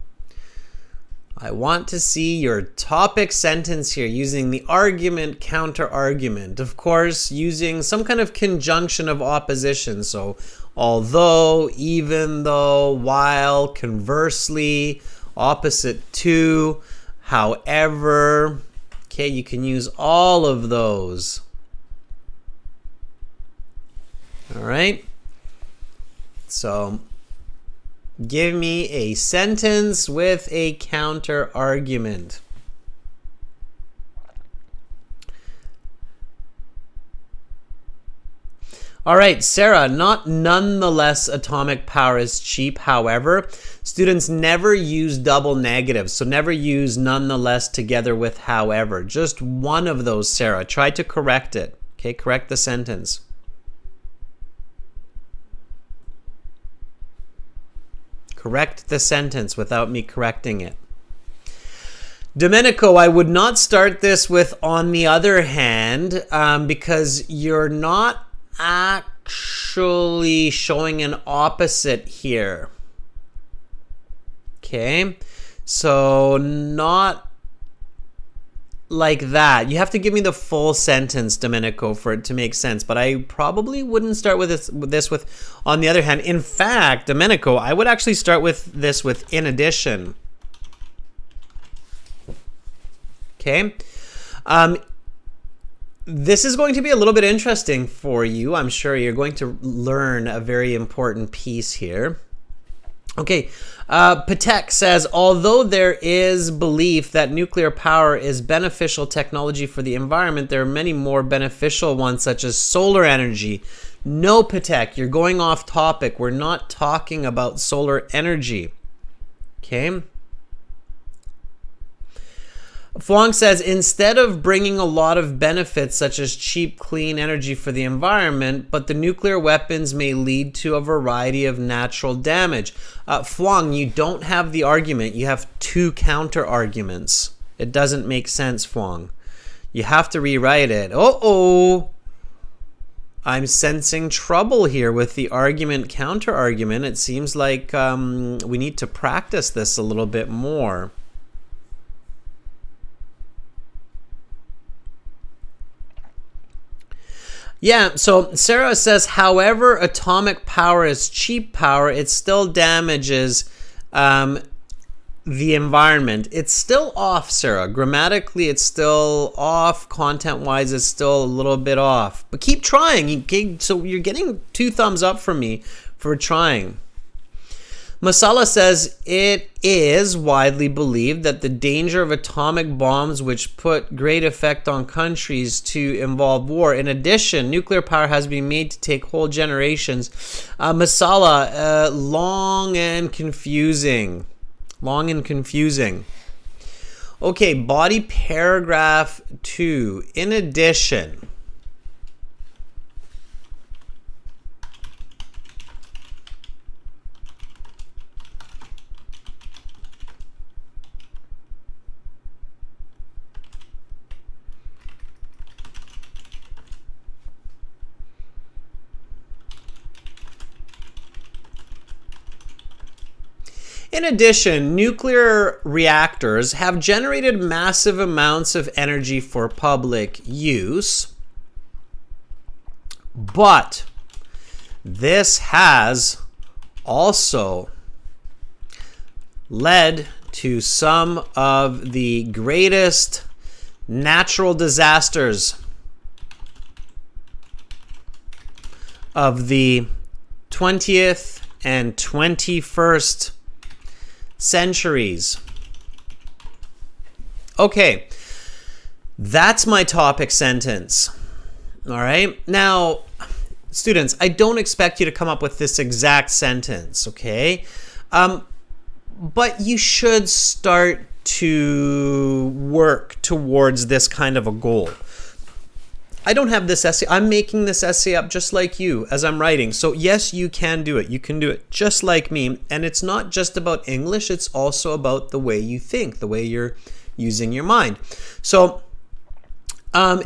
I want to see your topic sentence here using the argument, counter-argument. Of course, using some kind of conjunction of opposition. So, although, even though, while, conversely, opposite to, however. Okay, you can use all of those. All right. So, give me a sentence with a counter argument. All right, Sarah, not nonetheless atomic power is cheap. However, students never use double negatives. So never use nonetheless together with however. Just one of those, Sarah. Try to correct it. Okay, correct the sentence. Correct the sentence without me correcting it. Domenico, I would not start this with on the other hand, because you're not actually showing an opposite here. Okay, so not like that. You have to give me the full sentence, Domenico, for it to make sense. But I probably wouldn't start with this with on the other hand. In fact, Domenico, I would actually start with this with in addition. Okay. This is going to be a little bit interesting for you. I'm sure you're going to learn a very important piece here. Okay, Patek says, although there is belief that nuclear power is beneficial technology for the environment, there are many more beneficial ones, such as solar energy. No, Patek, you're going off topic. We're not talking about solar energy. Okay. Fwang says, instead of bringing a lot of benefits such as cheap, clean energy for the environment, but the nuclear weapons may lead to a variety of natural damage. Fwang, you don't have the argument. You have two counter arguments. It doesn't make sense, Fwang. You have to rewrite it. Uh-oh. I'm sensing trouble here with the argument, counter argument. It seems like we need to practice this a little bit more. Yeah, so Sarah says, however, atomic power is cheap power, it still damages the environment. It's still off, Sarah. Grammatically, it's still off. Content-wise, it's still a little bit off. But keep trying. So you're getting 2 thumbs up from me for trying. Masala says, it is widely believed that the danger of atomic bombs which put great effect on countries to involve war. In addition, nuclear power has been made to take whole generations. Masala, long and confusing. Long and confusing. Okay, body paragraph 2. In addition. In addition, nuclear reactors have generated massive amounts of energy for public use, but this has also led to some of the greatest natural disasters of the 20th and 21st centuries. Okay, that's my topic sentence. All right. Now, students, I don't expect you to come up with this exact sentence, okay? But you should start to work towards this kind of a goal. I don't have this essay. I'm making this essay up just like you as I'm writing. So yes, you can do it. You can do it just like me. And it's not just about English. It's also about the way you think, the way you're using your mind. So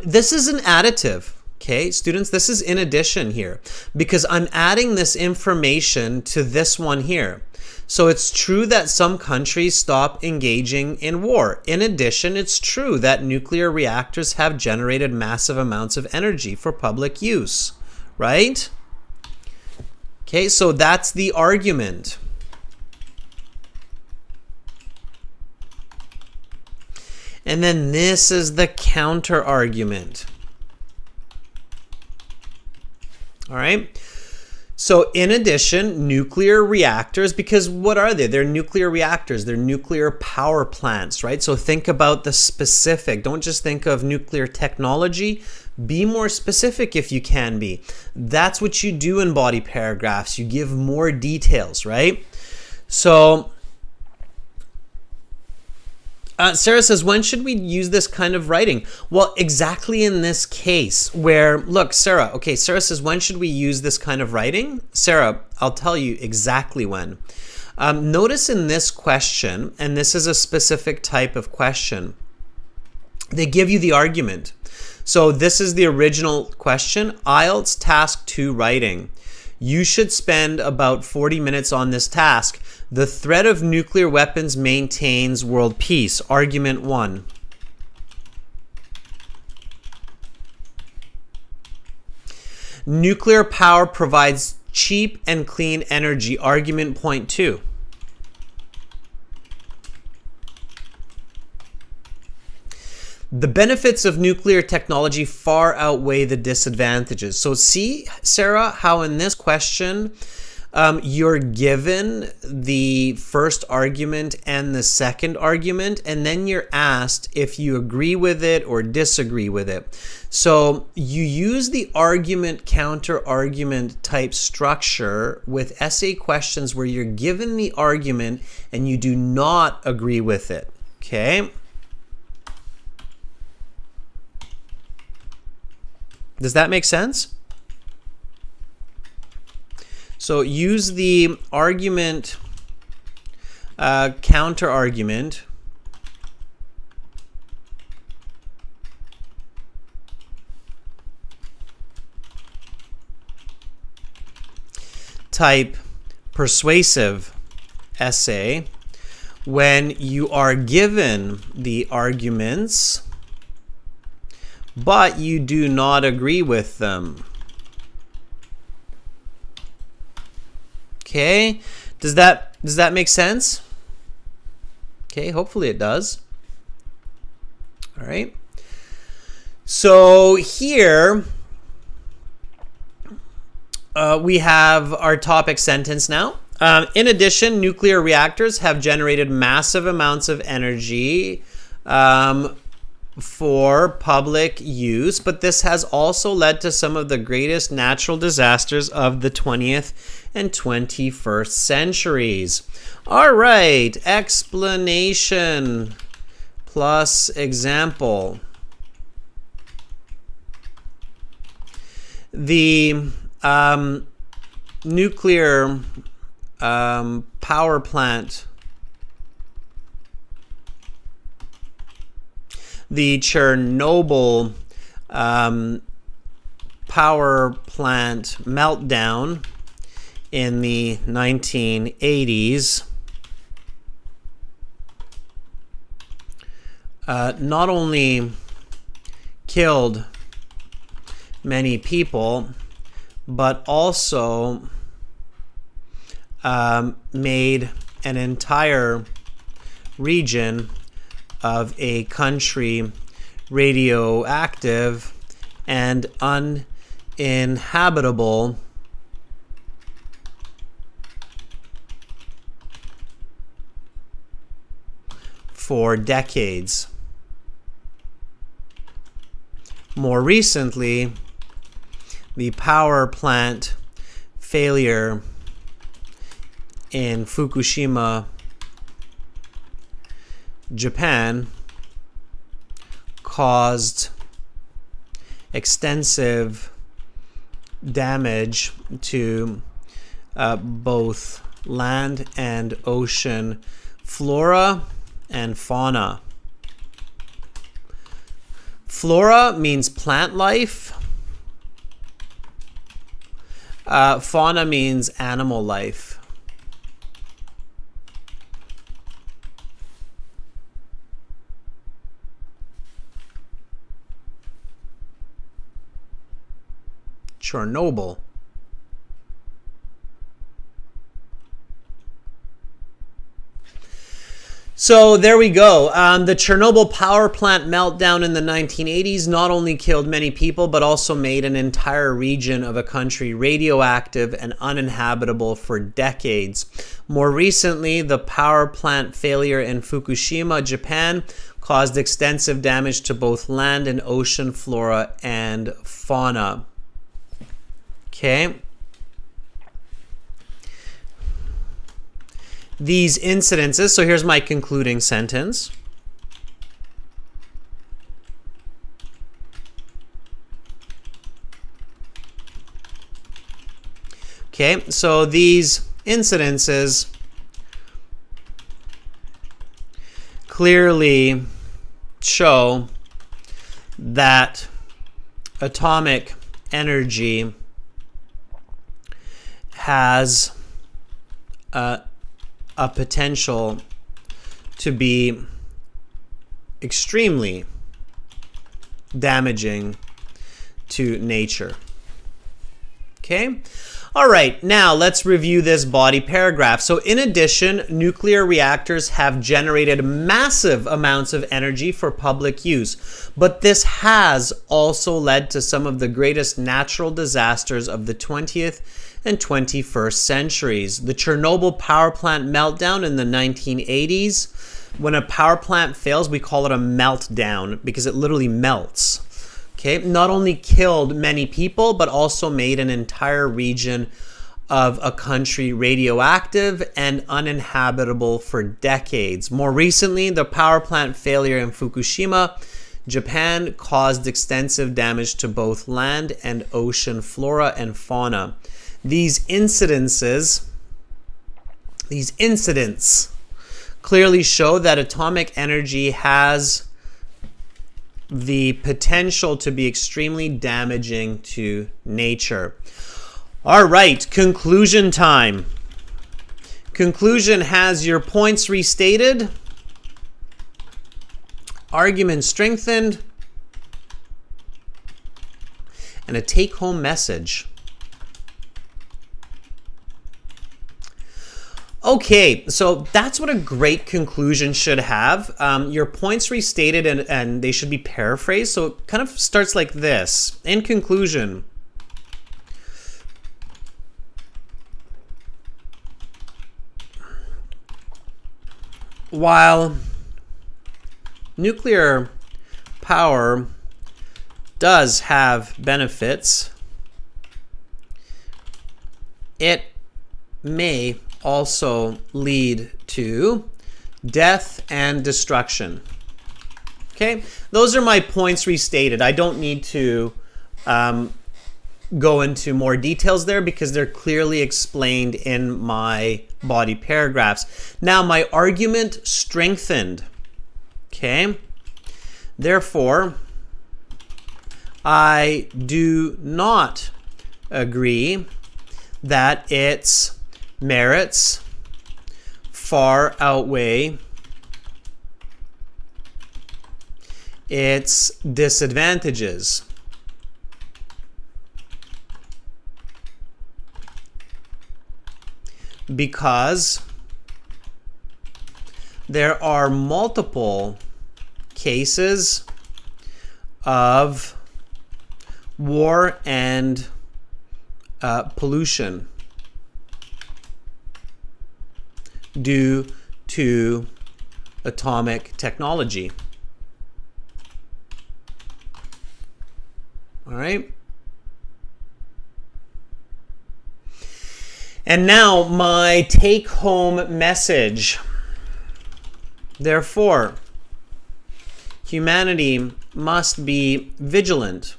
this is an additive. Okay, students, this is in addition here because I'm adding this information to this one here. So it's true that some countries stop engaging in war. In addition, it's true that nuclear reactors have generated massive amounts of energy for public use, right? Okay, so that's the argument. And then this is the counter argument. All right. So in addition, nuclear reactors, because what are they? They're nuclear reactors. They're nuclear power plants, right? So think about the specific. Don't just think of nuclear technology. Be more specific if you can be. That's what you do in body paragraphs. You give more details, right? So Sarah says, when should we use this kind of writing? Well, exactly in this case where, look, Sarah, okay, Sarah says, when should we use this kind of writing? Sarah, I'll tell you exactly when. Notice in this question, and this is a specific type of question, they give you the argument. So this is the original question, IELTS Task 2 writing. You should spend about 40 minutes on this task. The threat of nuclear weapons maintains world peace. Argument 1. Nuclear power provides cheap and clean energy. Argument point 2. The benefits of nuclear technology far outweigh the disadvantages. So see, Sarah, how in this question, you're given the first argument and the second argument, and then you're asked if you agree with it or disagree with it. So you use the argument, counter argument type structure with essay questions where you're given the argument and you do not agree with it. Okay? Does that make sense? So use the argument, counter argument, type persuasive essay when you are given the arguments but you do not agree with them. Okay, does that make sense? Okay, hopefully it does. All right. So here we have our topic sentence now. In addition, nuclear reactors have generated massive amounts of energy for public use, but this has also led to some of the greatest natural disasters of the 20th and 21st centuries. All right, explanation plus example. The nuclear power plant, the Chernobyl power plant meltdown in the 1980s not only killed many people, but also made an entire region of a country radioactive and uninhabitable for decades. More recently, the power plant failure in Fukushima, Japan, caused extensive damage to both land and ocean flora and fauna. Flora means plant life. Fauna means animal life. Chernobyl. So there we go. The Chernobyl power plant meltdown in the 1980s not only killed many people, but also made an entire region of a country radioactive and uninhabitable for decades. More recently, the power plant failure in Fukushima, Japan, caused extensive damage to both land and ocean flora and fauna. Okay. These incidences, so here's my concluding sentence. Okay, so these incidences clearly show that atomic energy has a potential to be extremely damaging to nature. Okay? All right, now let's review this body paragraph. So in addition, nuclear reactors have generated massive amounts of energy for public use, but this has also led to some of the greatest natural disasters of the 20th and 21st centuries. The Chernobyl power plant meltdown in the 1980s. When a power plant fails, we call it a meltdown because it literally melts. Okay, not only killed many people, but also made an entire region of a country radioactive and uninhabitable for decades. More recently, the power plant failure in Fukushima, Japan, caused extensive damage to both land and ocean flora and fauna. These incidents clearly show that atomic energy has the potential to be extremely damaging to nature. All right, conclusion time. Conclusion has your points restated, argument strengthened, and a take-home message. Okay, so that's what a great conclusion should have. Your points restated and they should be paraphrased. So it kind of starts like this. In conclusion, while nuclear power does have benefits, it may also lead to death and destruction. Okay, those are my points restated. I don't need to go into more details there because they're clearly explained in my body paragraphs. Now, my argument strengthened. Okay, therefore, I do not agree that its merits far outweigh its disadvantages. Because there are multiple cases of war and pollution due to atomic technology. All right. And now my take-home message. Therefore, humanity must be vigilant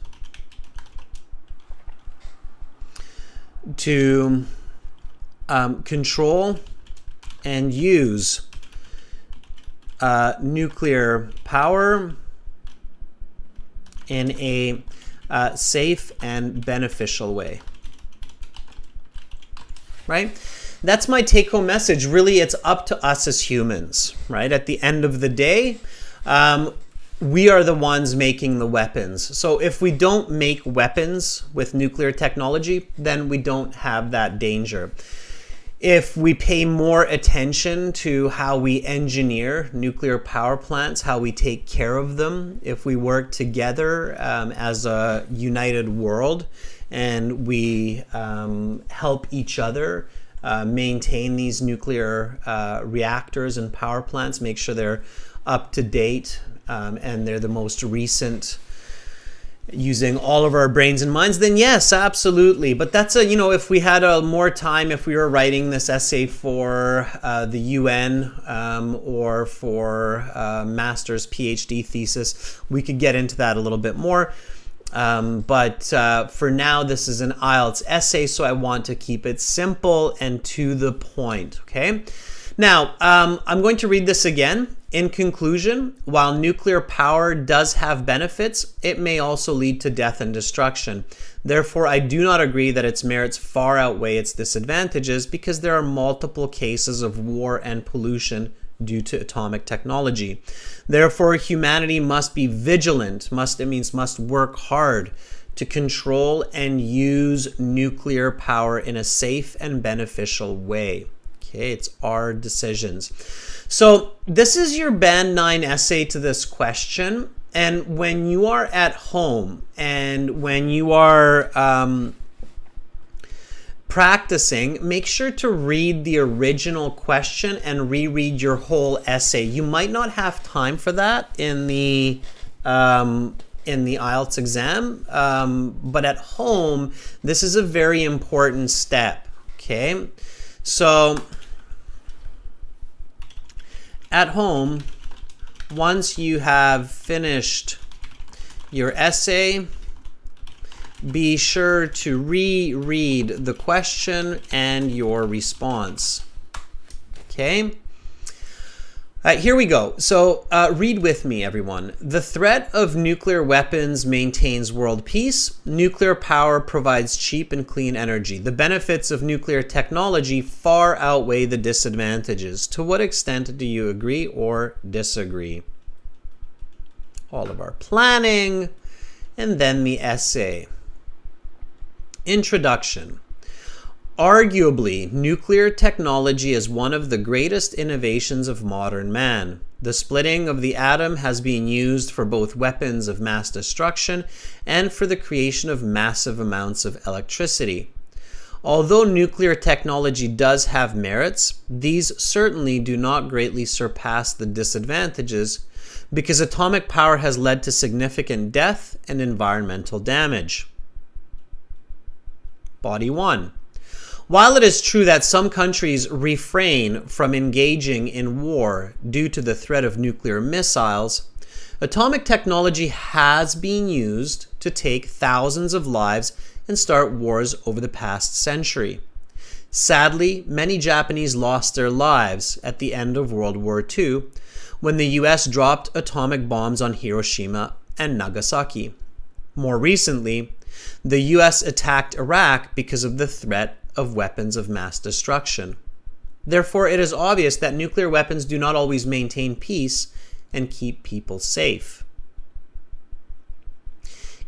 to control and use nuclear power in a safe and beneficial way. Right? That's my take-home message. Really, it's up to us as humans, right? At the end of the day, we are the ones making the weapons. So if we don't make weapons with nuclear technology, then we don't have that danger. If we pay more attention to how we engineer nuclear power plants, how we take care of them, if we work together as a united world, and we help each other maintain these nuclear reactors and power plants, make sure they're up to date and they're the most recent, using all of our brains and minds, then yes, absolutely. But that's if we had more time, if we were writing this essay for the UN or for master's PhD thesis, we could get into that a little bit more. But for now, this is an IELTS essay, so I want to keep it simple and to the point, okay? Now, I'm going to read this again. In conclusion, while nuclear power does have benefits, it may also lead to death and destruction. Therefore, I do not agree that its merits far outweigh its disadvantages because there are multiple cases of war and pollution due to atomic technology. Therefore, humanity must be vigilant, must work hard to control and use nuclear power in a safe and beneficial way. Okay, it's our decisions. So this is your Band 9 essay to this question. And when you are at home and when you are practicing, make sure to read the original question and reread your whole essay. You might not have time for that in the IELTS exam, but at home, this is a very important step. Okay, so at home, once you have finished your essay, be sure to reread the question and your response. Okay? Here we go. So read with me, everyone. The threat of nuclear weapons maintains world peace. Nuclear power provides cheap and clean energy. The benefits of nuclear technology far outweigh the disadvantages. To what extent do you agree or disagree? All of our planning, and then the essay. Introduction. Arguably, nuclear technology is one of the greatest innovations of modern man. The splitting of the atom has been used for both weapons of mass destruction and for the creation of massive amounts of electricity. Although nuclear technology does have merits, these certainly do not greatly surpass the disadvantages because atomic power has led to significant death and environmental damage. Body 1. While it is true that some countries refrain from engaging in war due to the threat of nuclear missiles, atomic technology has been used to take thousands of lives and start wars over the past century. Sadly, many Japanese lost their lives at the end of World War II when the US dropped atomic bombs on Hiroshima and Nagasaki. More recently, the US attacked Iraq because of the threat of weapons of mass destruction. Therefore, it is obvious that nuclear weapons do not always maintain peace and keep people safe.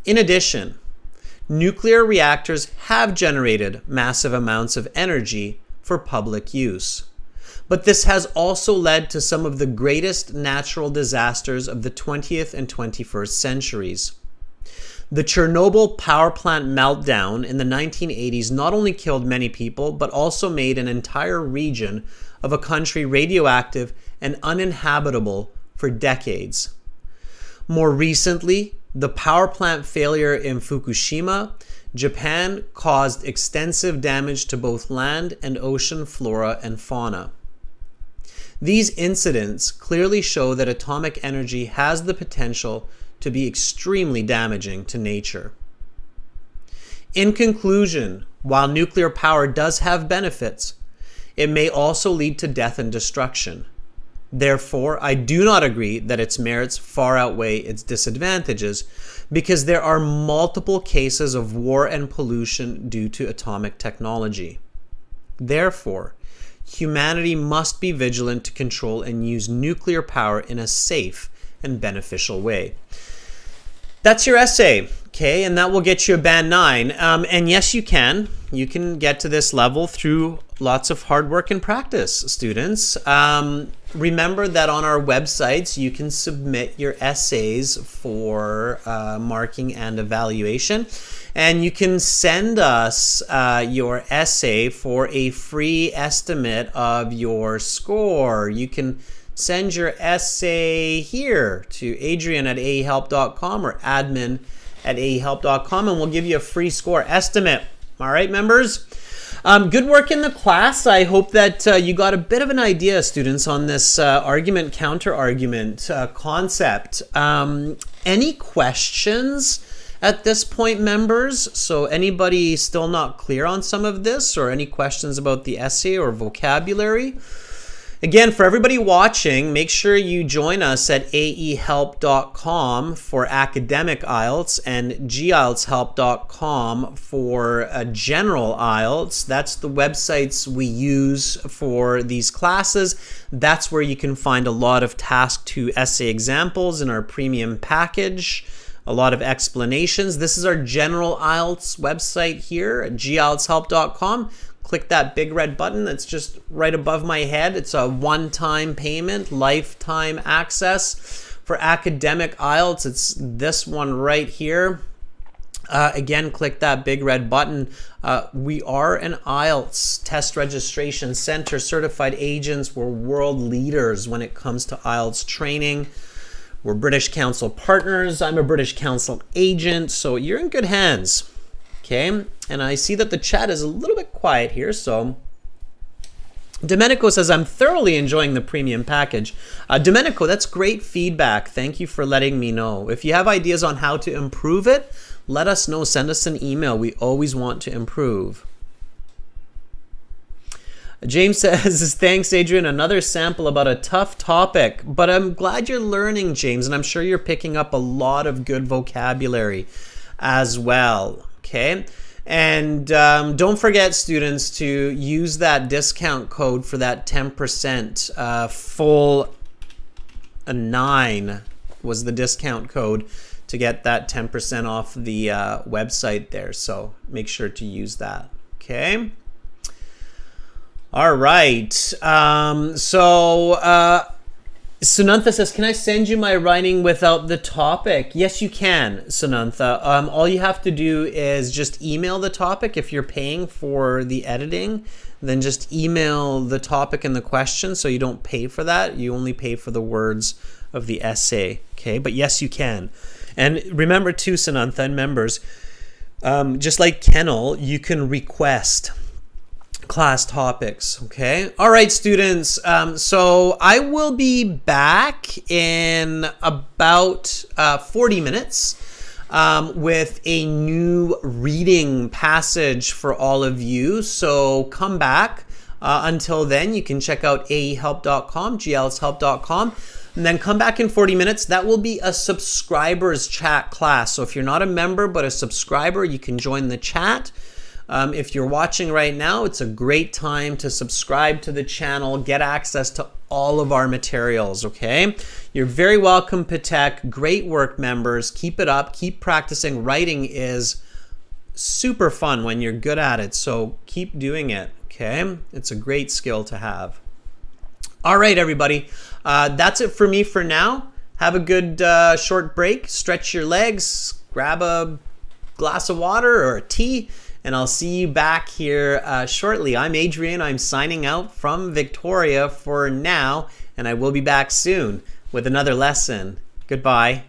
In addition, nuclear reactors have generated massive amounts of energy for public use. But this has also led to some of the greatest natural disasters of the 20th and 21st centuries. The Chernobyl power plant meltdown in the 1980s not only killed many people, but also made an entire region of a country radioactive and uninhabitable for decades. More recently, the power plant failure in Fukushima, Japan, caused extensive damage to both land and ocean flora and fauna. These incidents clearly show that atomic energy has the potential to be extremely damaging to nature. In conclusion, while nuclear power does have benefits, it may also lead to death and destruction. Therefore, I do not agree that its merits far outweigh its disadvantages because there are multiple cases of war and pollution due to atomic technology. Therefore, humanity must be vigilant to control and use nuclear power in a safe and beneficial way. That's your essay, okay? And that will get you a band 9. And yes, you can. You can get to this level through lots of hard work and practice, students. Remember that on our websites, you can submit your essays for marking and evaluation. And you can send us your essay for a free estimate of your score. You can send your essay here to adrian@aehelp.com or admin@aehelp.com and we'll give you a free score estimate. All right, members? Good work in the class. I hope that you got a bit of an idea, students, on this argument, counter-argument concept. Any questions at this point, members? So anybody still not clear on some of this, or any questions about the essay or vocabulary? Again, for everybody watching, make sure you join us at aehelp.com for academic IELTS and gieltshelp.com for general IELTS. That's the websites we use for these classes. That's where you can find a lot of task 2 essay examples in our premium package, a lot of explanations. This is our general IELTS website here at gieltshelp.com. Click that big red button that's just right above my head. It's a one-time payment, lifetime access. For academic IELTS, it's this one right here. Again, click that big red button. We are an IELTS test registration center, certified agents. We're world leaders when it comes to IELTS training. We're British Council partners. I'm a British Council agent, so you're in good hands. Okay, and I see that the chat is a little bit quiet here, so Domenico says, I'm thoroughly enjoying the premium package. Domenico, that's great feedback. Thank you for letting me know. If you have ideas on how to improve it, let us know. Send us an email. We always want to improve. James says, thanks, Adrian. Another sample about a tough topic, but I'm glad you're learning, James, and I'm sure you're picking up a lot of good vocabulary as well. Okay, and don't forget, students, to use that discount code for that 10%. Full 9 was the discount code to get that 10% off the website there. So make sure to use that. Okay. All right. Sunantha says, can I send you my writing without the topic? Yes, you can, Sunantha. All you have to do is just email the topic. If you're paying for the editing, then just email the topic and the question, so you don't pay for that. You only pay for the words of the essay, okay? But yes, you can. And remember too, Sunantha and members, just like Kennel, you can request class topics, okay? All right, students. So I will be back in about 40 minutes with a new reading passage for all of you. So come back. Until then, you can check out aehelp.com, glshelp.com. And then come back in 40 minutes. That will be a subscribers chat class. So if you're not a member but a subscriber, you can join the chat. If you're watching right now, it's a great time to subscribe to the channel, get access to all of our materials, okay? You're very welcome, Patek. Great work, members. Keep it up. Keep practicing. Writing is super fun when you're good at it, so keep doing it, okay? It's a great skill to have. All right, everybody. That's it for me for now. Have a good short break. Stretch your legs. Grab a glass of water or a tea. And I'll see you back here shortly. I'm Adrian. I'm signing out from Victoria for now, and I will be back soon with another lesson. Goodbye.